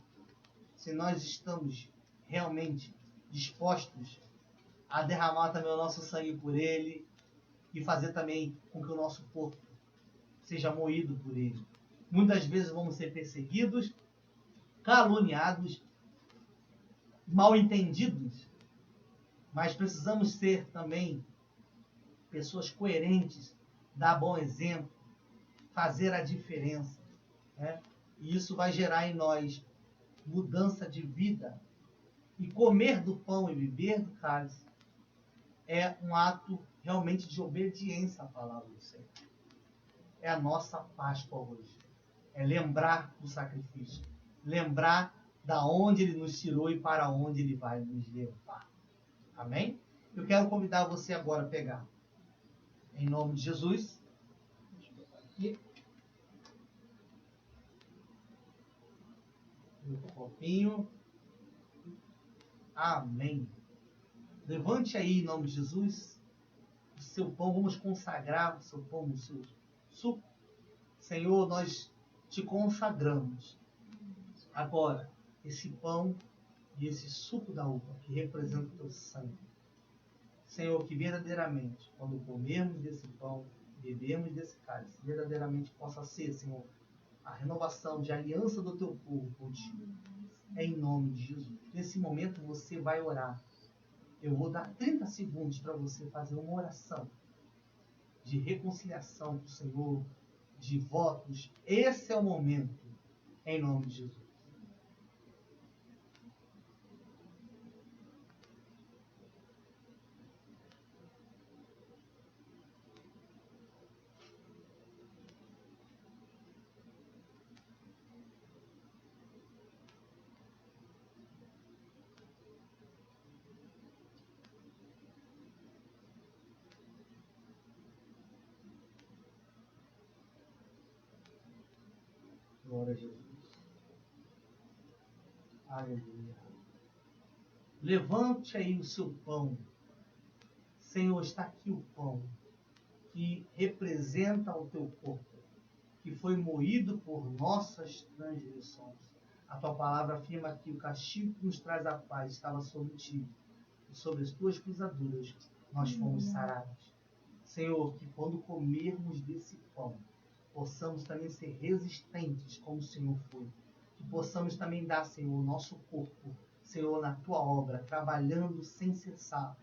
se nós estamos realmente dispostos a derramar também o nosso sangue por Ele e fazer também com que o nosso corpo seja moído por Ele. Muitas vezes vamos ser perseguidos, caluniados, mal entendidos, mas precisamos ser também pessoas coerentes, dar bom exemplo, fazer a diferença. Né? E isso vai gerar em nós mudança de vida. E comer do pão e beber do cálice é um ato realmente de obediência à palavra do Senhor. É a nossa Páscoa hoje. É lembrar do sacrifício. Lembrar da onde Ele nos tirou e para onde Ele vai nos levar. Amém? Eu quero convidar você agora a pegar, em nome de Jesus, o copinho. Amém. Levante aí, em nome de Jesus, o seu pão. Vamos consagrar o seu pão, o seu suco. Senhor, nós te consagramos agora esse pão e esse suco da uva que representa o teu sangue. Senhor, que verdadeiramente, quando comermos desse pão, bebemos desse cálice, verdadeiramente possa ser, Senhor, a renovação de aliança do teu povo contigo. Em nome de Jesus. Nesse momento você vai orar. Eu vou dar 30 segundos para você fazer uma oração de reconciliação com o Senhor, de votos. Esse é o momento, em nome de Jesus. Glória a Jesus. Aleluia. Levante aí o seu pão. Senhor, está aqui o pão que representa o teu corpo, que foi moído por nossas transgressões. A tua palavra afirma que o castigo que nos traz a paz estava sobre ti, e sobre as tuas pisaduras nós fomos sarados. Senhor, que quando comermos desse pão, possamos também ser resistentes como o Senhor foi. Que possamos também dar, Senhor, o nosso corpo, Senhor, na tua obra, trabalhando sem cessar,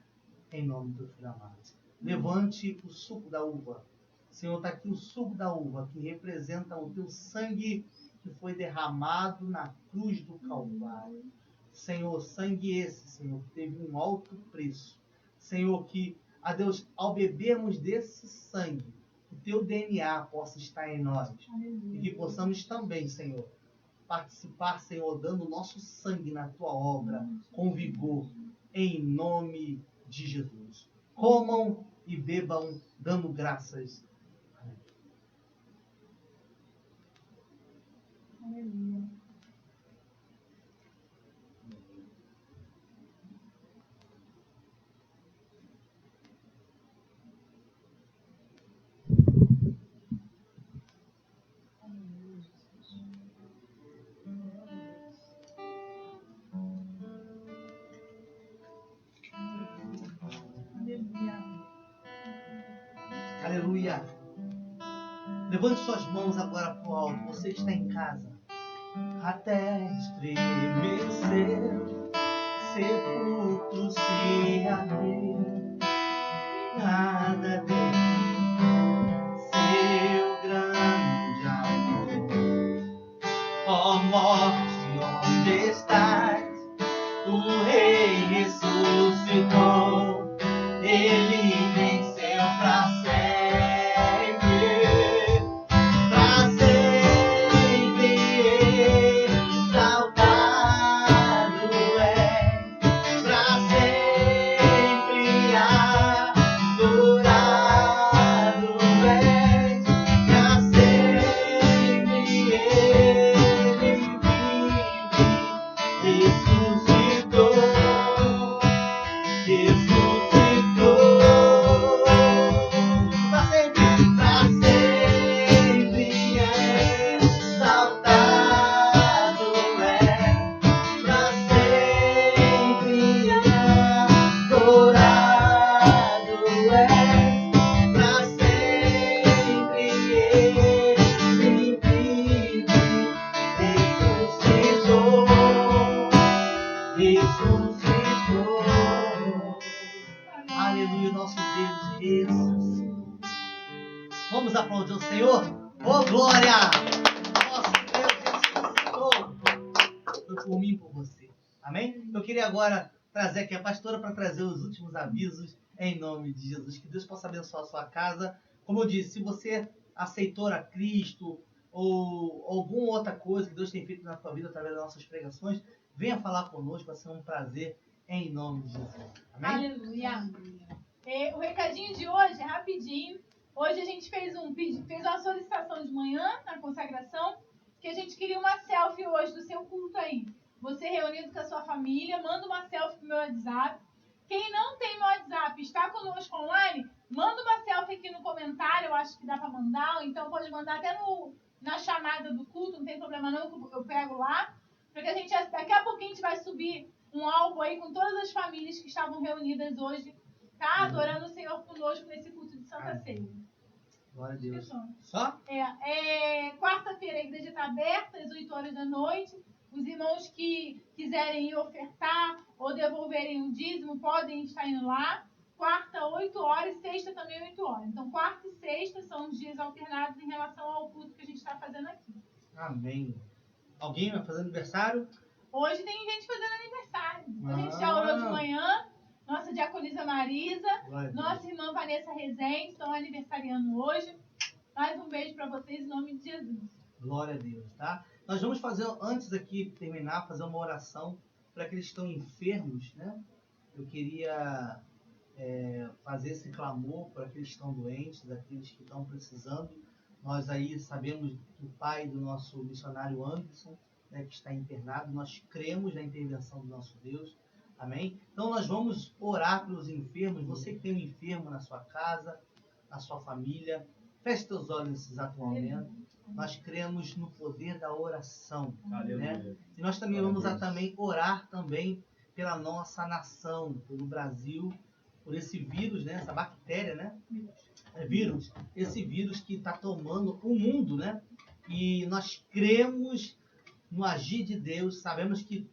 em nome do Filho amado. Levante o suco da uva. Senhor, está aqui o suco da uva, que representa o teu sangue que foi derramado na cruz do Calvário. Senhor, sangue esse, Senhor, que teve um alto preço. Senhor, que, a Deus, ao bebermos desse sangue, o teu DNA possa estar em nós. Aleluia. E que possamos também, Senhor, participar, Senhor, dando o nosso sangue na tua obra, com vigor, em nome de Jesus. Comam e bebam, dando graças. Aleluia. Aleluia. Levante suas mãos agora para o alto. Você está em casa. Até estremecer, sepulcro se abrir, nada dentro, seu grande amor. Ó morte, onde estás? O Rei ressuscitou, Ele venceu pra sempre, pra sempre exaltado é, pra sempre ressuscitou. Pra sempre é exaltado é, pra sempre adorado é, pra sempre ele vive, ressuscitou. Aleluia, nosso Deus ressuscitou. Vamos aplaudir o Senhor? Oh, glória! Nosso Deus ressuscitou. Foi por mim e por você. Amém? Eu queria agora trazer aqui a pastora para trazer os últimos avisos em nome de Jesus. Que Deus possa abençoar a sua casa. Como eu disse, se você aceitou a Cristo ou alguma outra coisa que Deus tem feito na sua vida através das nossas pregações, venha falar conosco, vai ser um prazer em nome de Jesus. Amém? Aleluia. O recadinho de hoje é rapidinho. Hoje a gente fez uma solicitação de manhã na consagração, que a gente queria uma selfie hoje do seu culto aí. Você reunido com a sua família, manda uma selfie pro meu WhatsApp. Quem não tem meu WhatsApp, está conosco online, manda uma selfie aqui no comentário, eu acho que dá para mandar, ou então pode mandar até na chamada do culto, não tem problema não, eu pego lá, porque a gente, daqui a pouquinho a gente vai subir um álbum aí com todas as famílias que estavam reunidas hoje, tá? Adorando o Senhor conosco nesse culto de Santa Ceia. Glória a Deus. Só? Quarta-feira a igreja está aberta, às 8 horas da noite. Os irmãos que quiserem ir ofertar ou devolverem um dízimo podem estar indo lá. Quarta, 8 horas, sexta também, 8 horas. Então, quarta e sexta são os dias alternados em relação ao culto que a gente está fazendo aqui. Amém. Alguém vai fazer aniversário? Hoje tem gente fazendo aniversário. A gente já orou de manhã. Nossa diaconisa Marisa, nossa irmã Vanessa Rezende estão aniversariando hoje. Mais um beijo para vocês em nome de Jesus. Glória a Deus, tá? Nós vamos fazer, antes aqui terminar, fazer uma oração para aqueles que estão enfermos, né? Eu queria fazer esse clamor para aqueles que estão doentes, aqueles que estão precisando. Nós aí sabemos do pai do nosso missionário Anderson, né, que está internado. Nós cremos na intervenção do nosso Deus. Amém? Então nós vamos orar pelos enfermos. Você que tem um enfermo na sua casa, na sua família, feche seus olhos nesse exato momento. Nós cremos no poder da oração. Né? E nós também vamos também orar também pela nossa nação, pelo Brasil, por esse vírus, né? Essa bactéria, né? Vírus. Esse vírus que está tomando o mundo, né? E nós cremos no agir de Deus. Sabemos que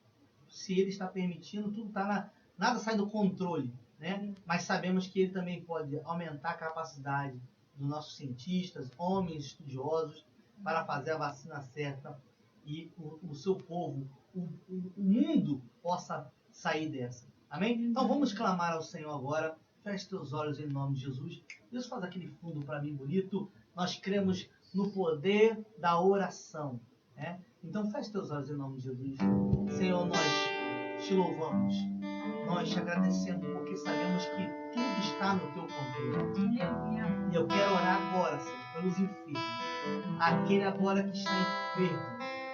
se Ele está permitindo, tudo nada sai do controle, né? Mas sabemos que Ele também pode aumentar a capacidade dos nossos cientistas, homens estudiosos, para fazer a vacina certa e o seu povo, o mundo possa sair dessa. Amém? Então vamos clamar ao Senhor agora. Feche teus olhos em nome de Jesus. Deus, faz aquele fundo para mim bonito. Nós cremos no poder da oração, né? Então feche teus olhos em nome de Jesus. Senhor, nós te louvamos. Nós te agradecemos porque sabemos que tudo está no teu controle. E eu quero orar agora, Senhor, pelos enfermos. Aquele agora que está enfermo.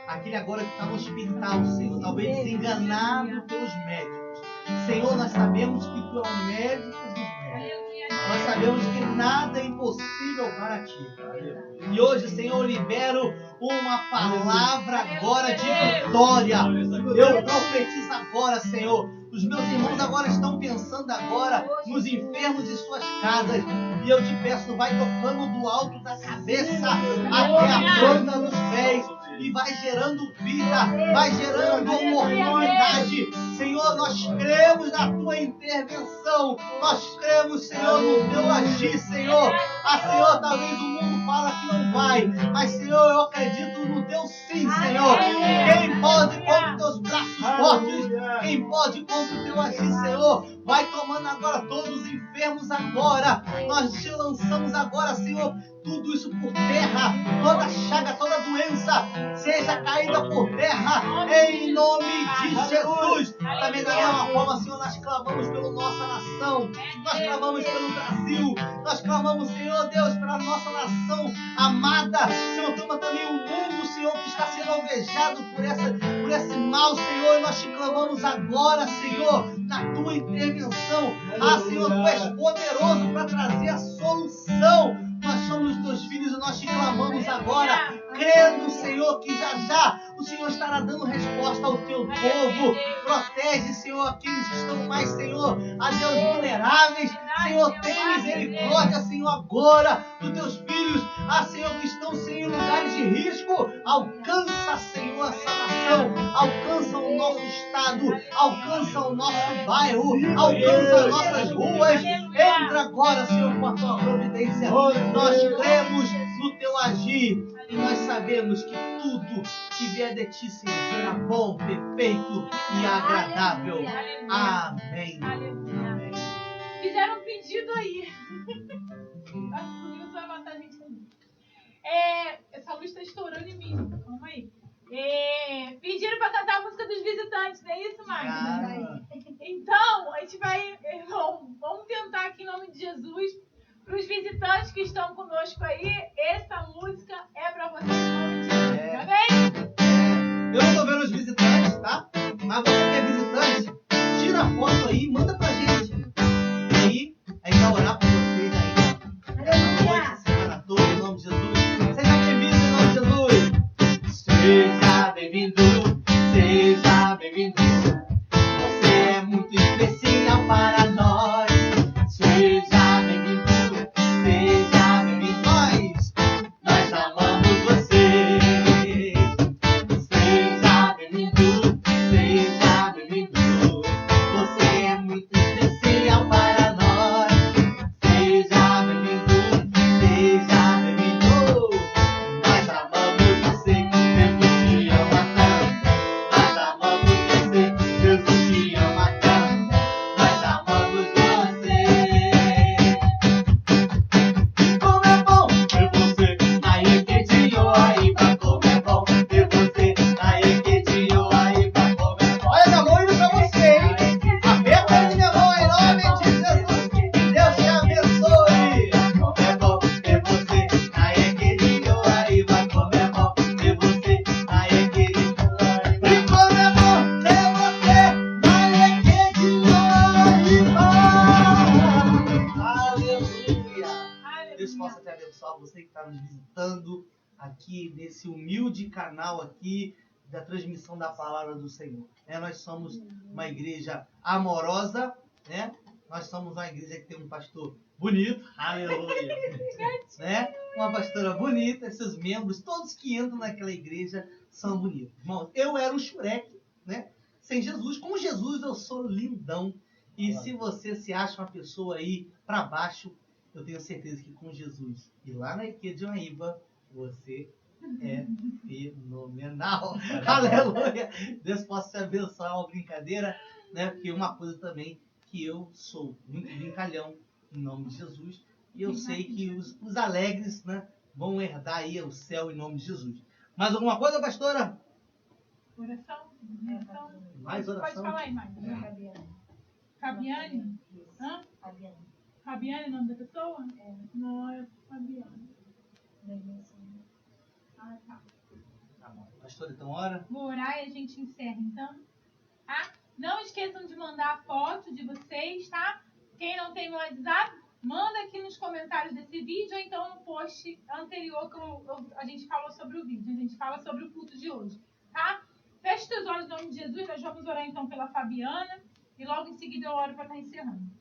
Aquele agora que está no hospital, Senhor. Talvez desenganado pelos médicos. Senhor, nós sabemos que tu é o médico dos médicos. Nós sabemos que nada é impossível para ti. E hoje, Senhor, eu libero uma palavra agora de vitória. Eu profetizo agora, Senhor. Os meus irmãos agora estão pensando agora nos enfermos de suas casas. E eu te peço, vai tocando do alto da cabeça até a planta dos pés. E vai gerando vida, vai gerando oportunidade. Senhor, nós cremos na tua intervenção. Nós cremos, Senhor, no teu agir, Senhor. Senhor, talvez o mundo fala que não vai, mas, Senhor, eu acredito no teu sim, Senhor. Quem pode contra os teus braços fortes? Quem pode contra o teu agir, Senhor? Vai tomando agora todos os enfermos agora. Nós te lançamos agora, Senhor, tudo isso por terra, toda chaga, toda doença seja caída por terra, em nome de Jesus. Também da mesma forma, Senhor, nós clamamos pela nossa nação, nós clamamos pelo Brasil, nós clamamos, Senhor Deus, pela nossa nação amada. Senhor, toma também o mundo, Senhor, que está sendo alvejado por esse mal, Senhor. Nós te clamamos agora, Senhor, na tua intervenção. Senhor, tu és poderoso para trazer a solução. Nós somos teus filhos e nós te clamamos agora, crendo, Senhor, que já o Senhor estará dando resposta ao teu povo. Protege, Senhor, aqueles que estão mais, Senhor, a Deus, vulneráveis. Senhor, tem misericórdia, Senhor, agora dos teus filhos, Senhor, que estão, Senhor, em lugares de risco. Alcança, Senhor, essa nação, alcança o nosso estado, alcança o nosso bairro, alcança as nossas ruas. Entra agora, Senhor, com a tua providência. Nós cremos no teu agir e nós sabemos que tudo que vier de ti, Senhor, será bom, perfeito e agradável. Amém. Amém. Fizeram um pedido aí. Você vai matar a gente aqui. Essa luz está estourando em mim. Calma aí. Pediram para cantar a música dos visitantes, não é isso, Magda? Então, a gente vai. Vamos tentar aqui em nome de Jesus. Para os visitantes que estão conosco aí, essa música é para vocês em nome de Jesus. Tá bem? Eu não estou vendo os visitantes, tá? Mas você que é visitante, tira a foto aí e manda pra gente. E aí, a gente vai orar por vocês aí. Boa noite, semana toda, em nome de Jesus. Seja bem-vindo em nome de Jesus. Seja bem-vindo, seja bem-vindo. Você é muito especial para nós. Seja bem-vindo, seja bem-vindo. Nós amamos você. Seja bem-vindo, seja bem-vindo. Você é muito especial para nós. Seja bem-vindo, seja bem-vindo. Nós amamos você, Jesus te ama tanto. Nós amamos você, Jesus te ama tanto. Nós amamos você. Como é bom ter você na Equedinho aí pra como é bom ter você na Equedinho aí pra como é bom. Olha, minha mão indo pra você, hein? Aperta aí minha mão em nome de Jesus. Deus te abençoe. Como é bom ter você na Equedinho aí pra como é bom ter você na Equedinho aí. E como é bom ter você na Equedinho aí. Aleluia. Deus possa te abençoar, você que está nos visitando aqui nesse humilde canal aqui da transmissão da palavra do Senhor. Nós somos uma igreja amorosa, né? Nós somos uma igreja que tem um pastor bonito, aleluia, né? Uma pastora bonita, seus membros, todos que entram naquela igreja são bonitos. Irmãos, eu era um Shurek, né? Sem Jesus, com Jesus eu sou lindão. E se você se acha uma pessoa aí para baixo, eu tenho certeza que com Jesus e lá na Equedionaiba, você é fenomenal. Aleluia. Deus possa te abençoar, uma brincadeira, né? Porque uma coisa também que eu sou muito brincalhão em nome de Jesus. E eu sei que os alegres, né, vão herdar aí o céu em nome de Jesus. Mais alguma coisa, pastora? Oração? Mais oração? Pode falar aí, Magda. Fabiane? Hã? Fabiane é o nome da pessoa? Não, é Fabiane. Tá. Tá bom. Pastor, então ora. Vou orar e a gente encerra, então. Tá? Não esqueçam de mandar a foto de vocês, tá? Quem não tem meu WhatsApp, manda aqui nos comentários desse vídeo ou então no post anterior que a gente falou sobre o vídeo. A gente fala sobre o culto de hoje, tá? Feche teus olhos em nome de Jesus. Nós vamos orar então pela Fabiana e logo em seguida eu oro para estar encerrando.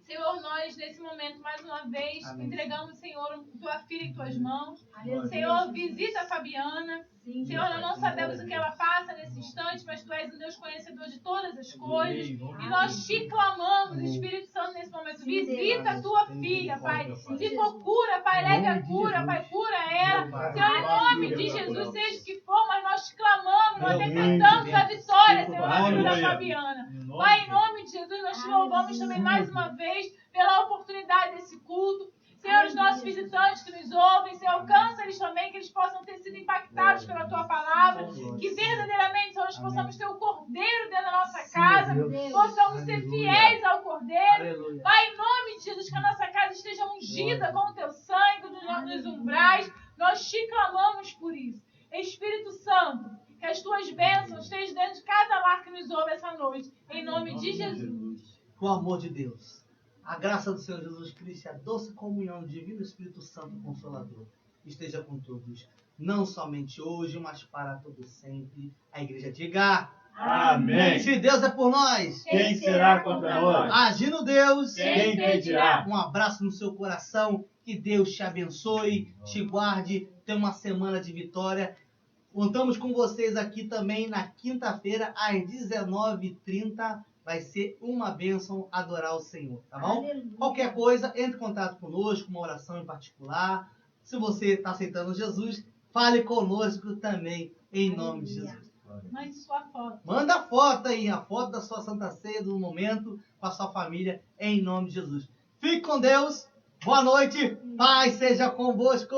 Senhor, nós nesse momento, mais uma vez, entregamos, Senhor, tua filha em tuas mãos. Senhor, visita a Fabiana. Senhor, nós não sabemos o que ela passa nesse instante, mas tu és um Deus conhecedor de todas as coisas. E nós te clamamos, Espírito Santo, nesse momento. Visita a tua filha, Pai. Se for cura, Pai, leve a cura, Pai, cura ela. Senhor, em nome de Jesus, seja o que for, mas nós te clamamos, nós decretamos a vitória, Senhor, na vida da Fabiana. Pai, em nome de Jesus, nós te louvamos também mais uma vez pela oportunidade desse culto. Senhor, os nossos visitantes que nos ouvem, Senhor, alcança eles também, que eles possam ter sido impactados pela Tua palavra, que verdadeiramente, Senhor, nós possamos ter o Cordeiro dentro da nossa casa, possamos ser fiéis ao Cordeiro. Pai, em nome de Jesus, que a nossa casa esteja ungida com o Teu sangue nos umbrais, nós te clamamos por isso. Espírito Santo, que as Tuas bênçãos estejam dentro de cada lar que nos ouve essa noite, em nome de Jesus. Com o amor de Deus, a graça do Senhor Jesus Cristo e a doce comunhão do Divino Espírito Santo Consolador esteja com todos, não somente hoje, mas para todo sempre. A igreja diga: Amém. Se Deus é por nós, Quem será contra nós? Agindo Deus, Quem impedirá? Um abraço no seu coração, que Deus te abençoe, te guarde, tenha uma semana de vitória. Contamos com vocês aqui também na quinta-feira, às 19h30. Vai ser uma bênção adorar o Senhor, tá bom? Aleluia. Qualquer coisa, entre em contato conosco, uma oração em particular. Se você está aceitando Jesus, fale conosco também, em nome de Jesus. Mande sua foto. Manda a foto aí, a foto da sua Santa Ceia do momento com a sua família, em nome de Jesus. Fique com Deus, boa noite, paz seja convosco!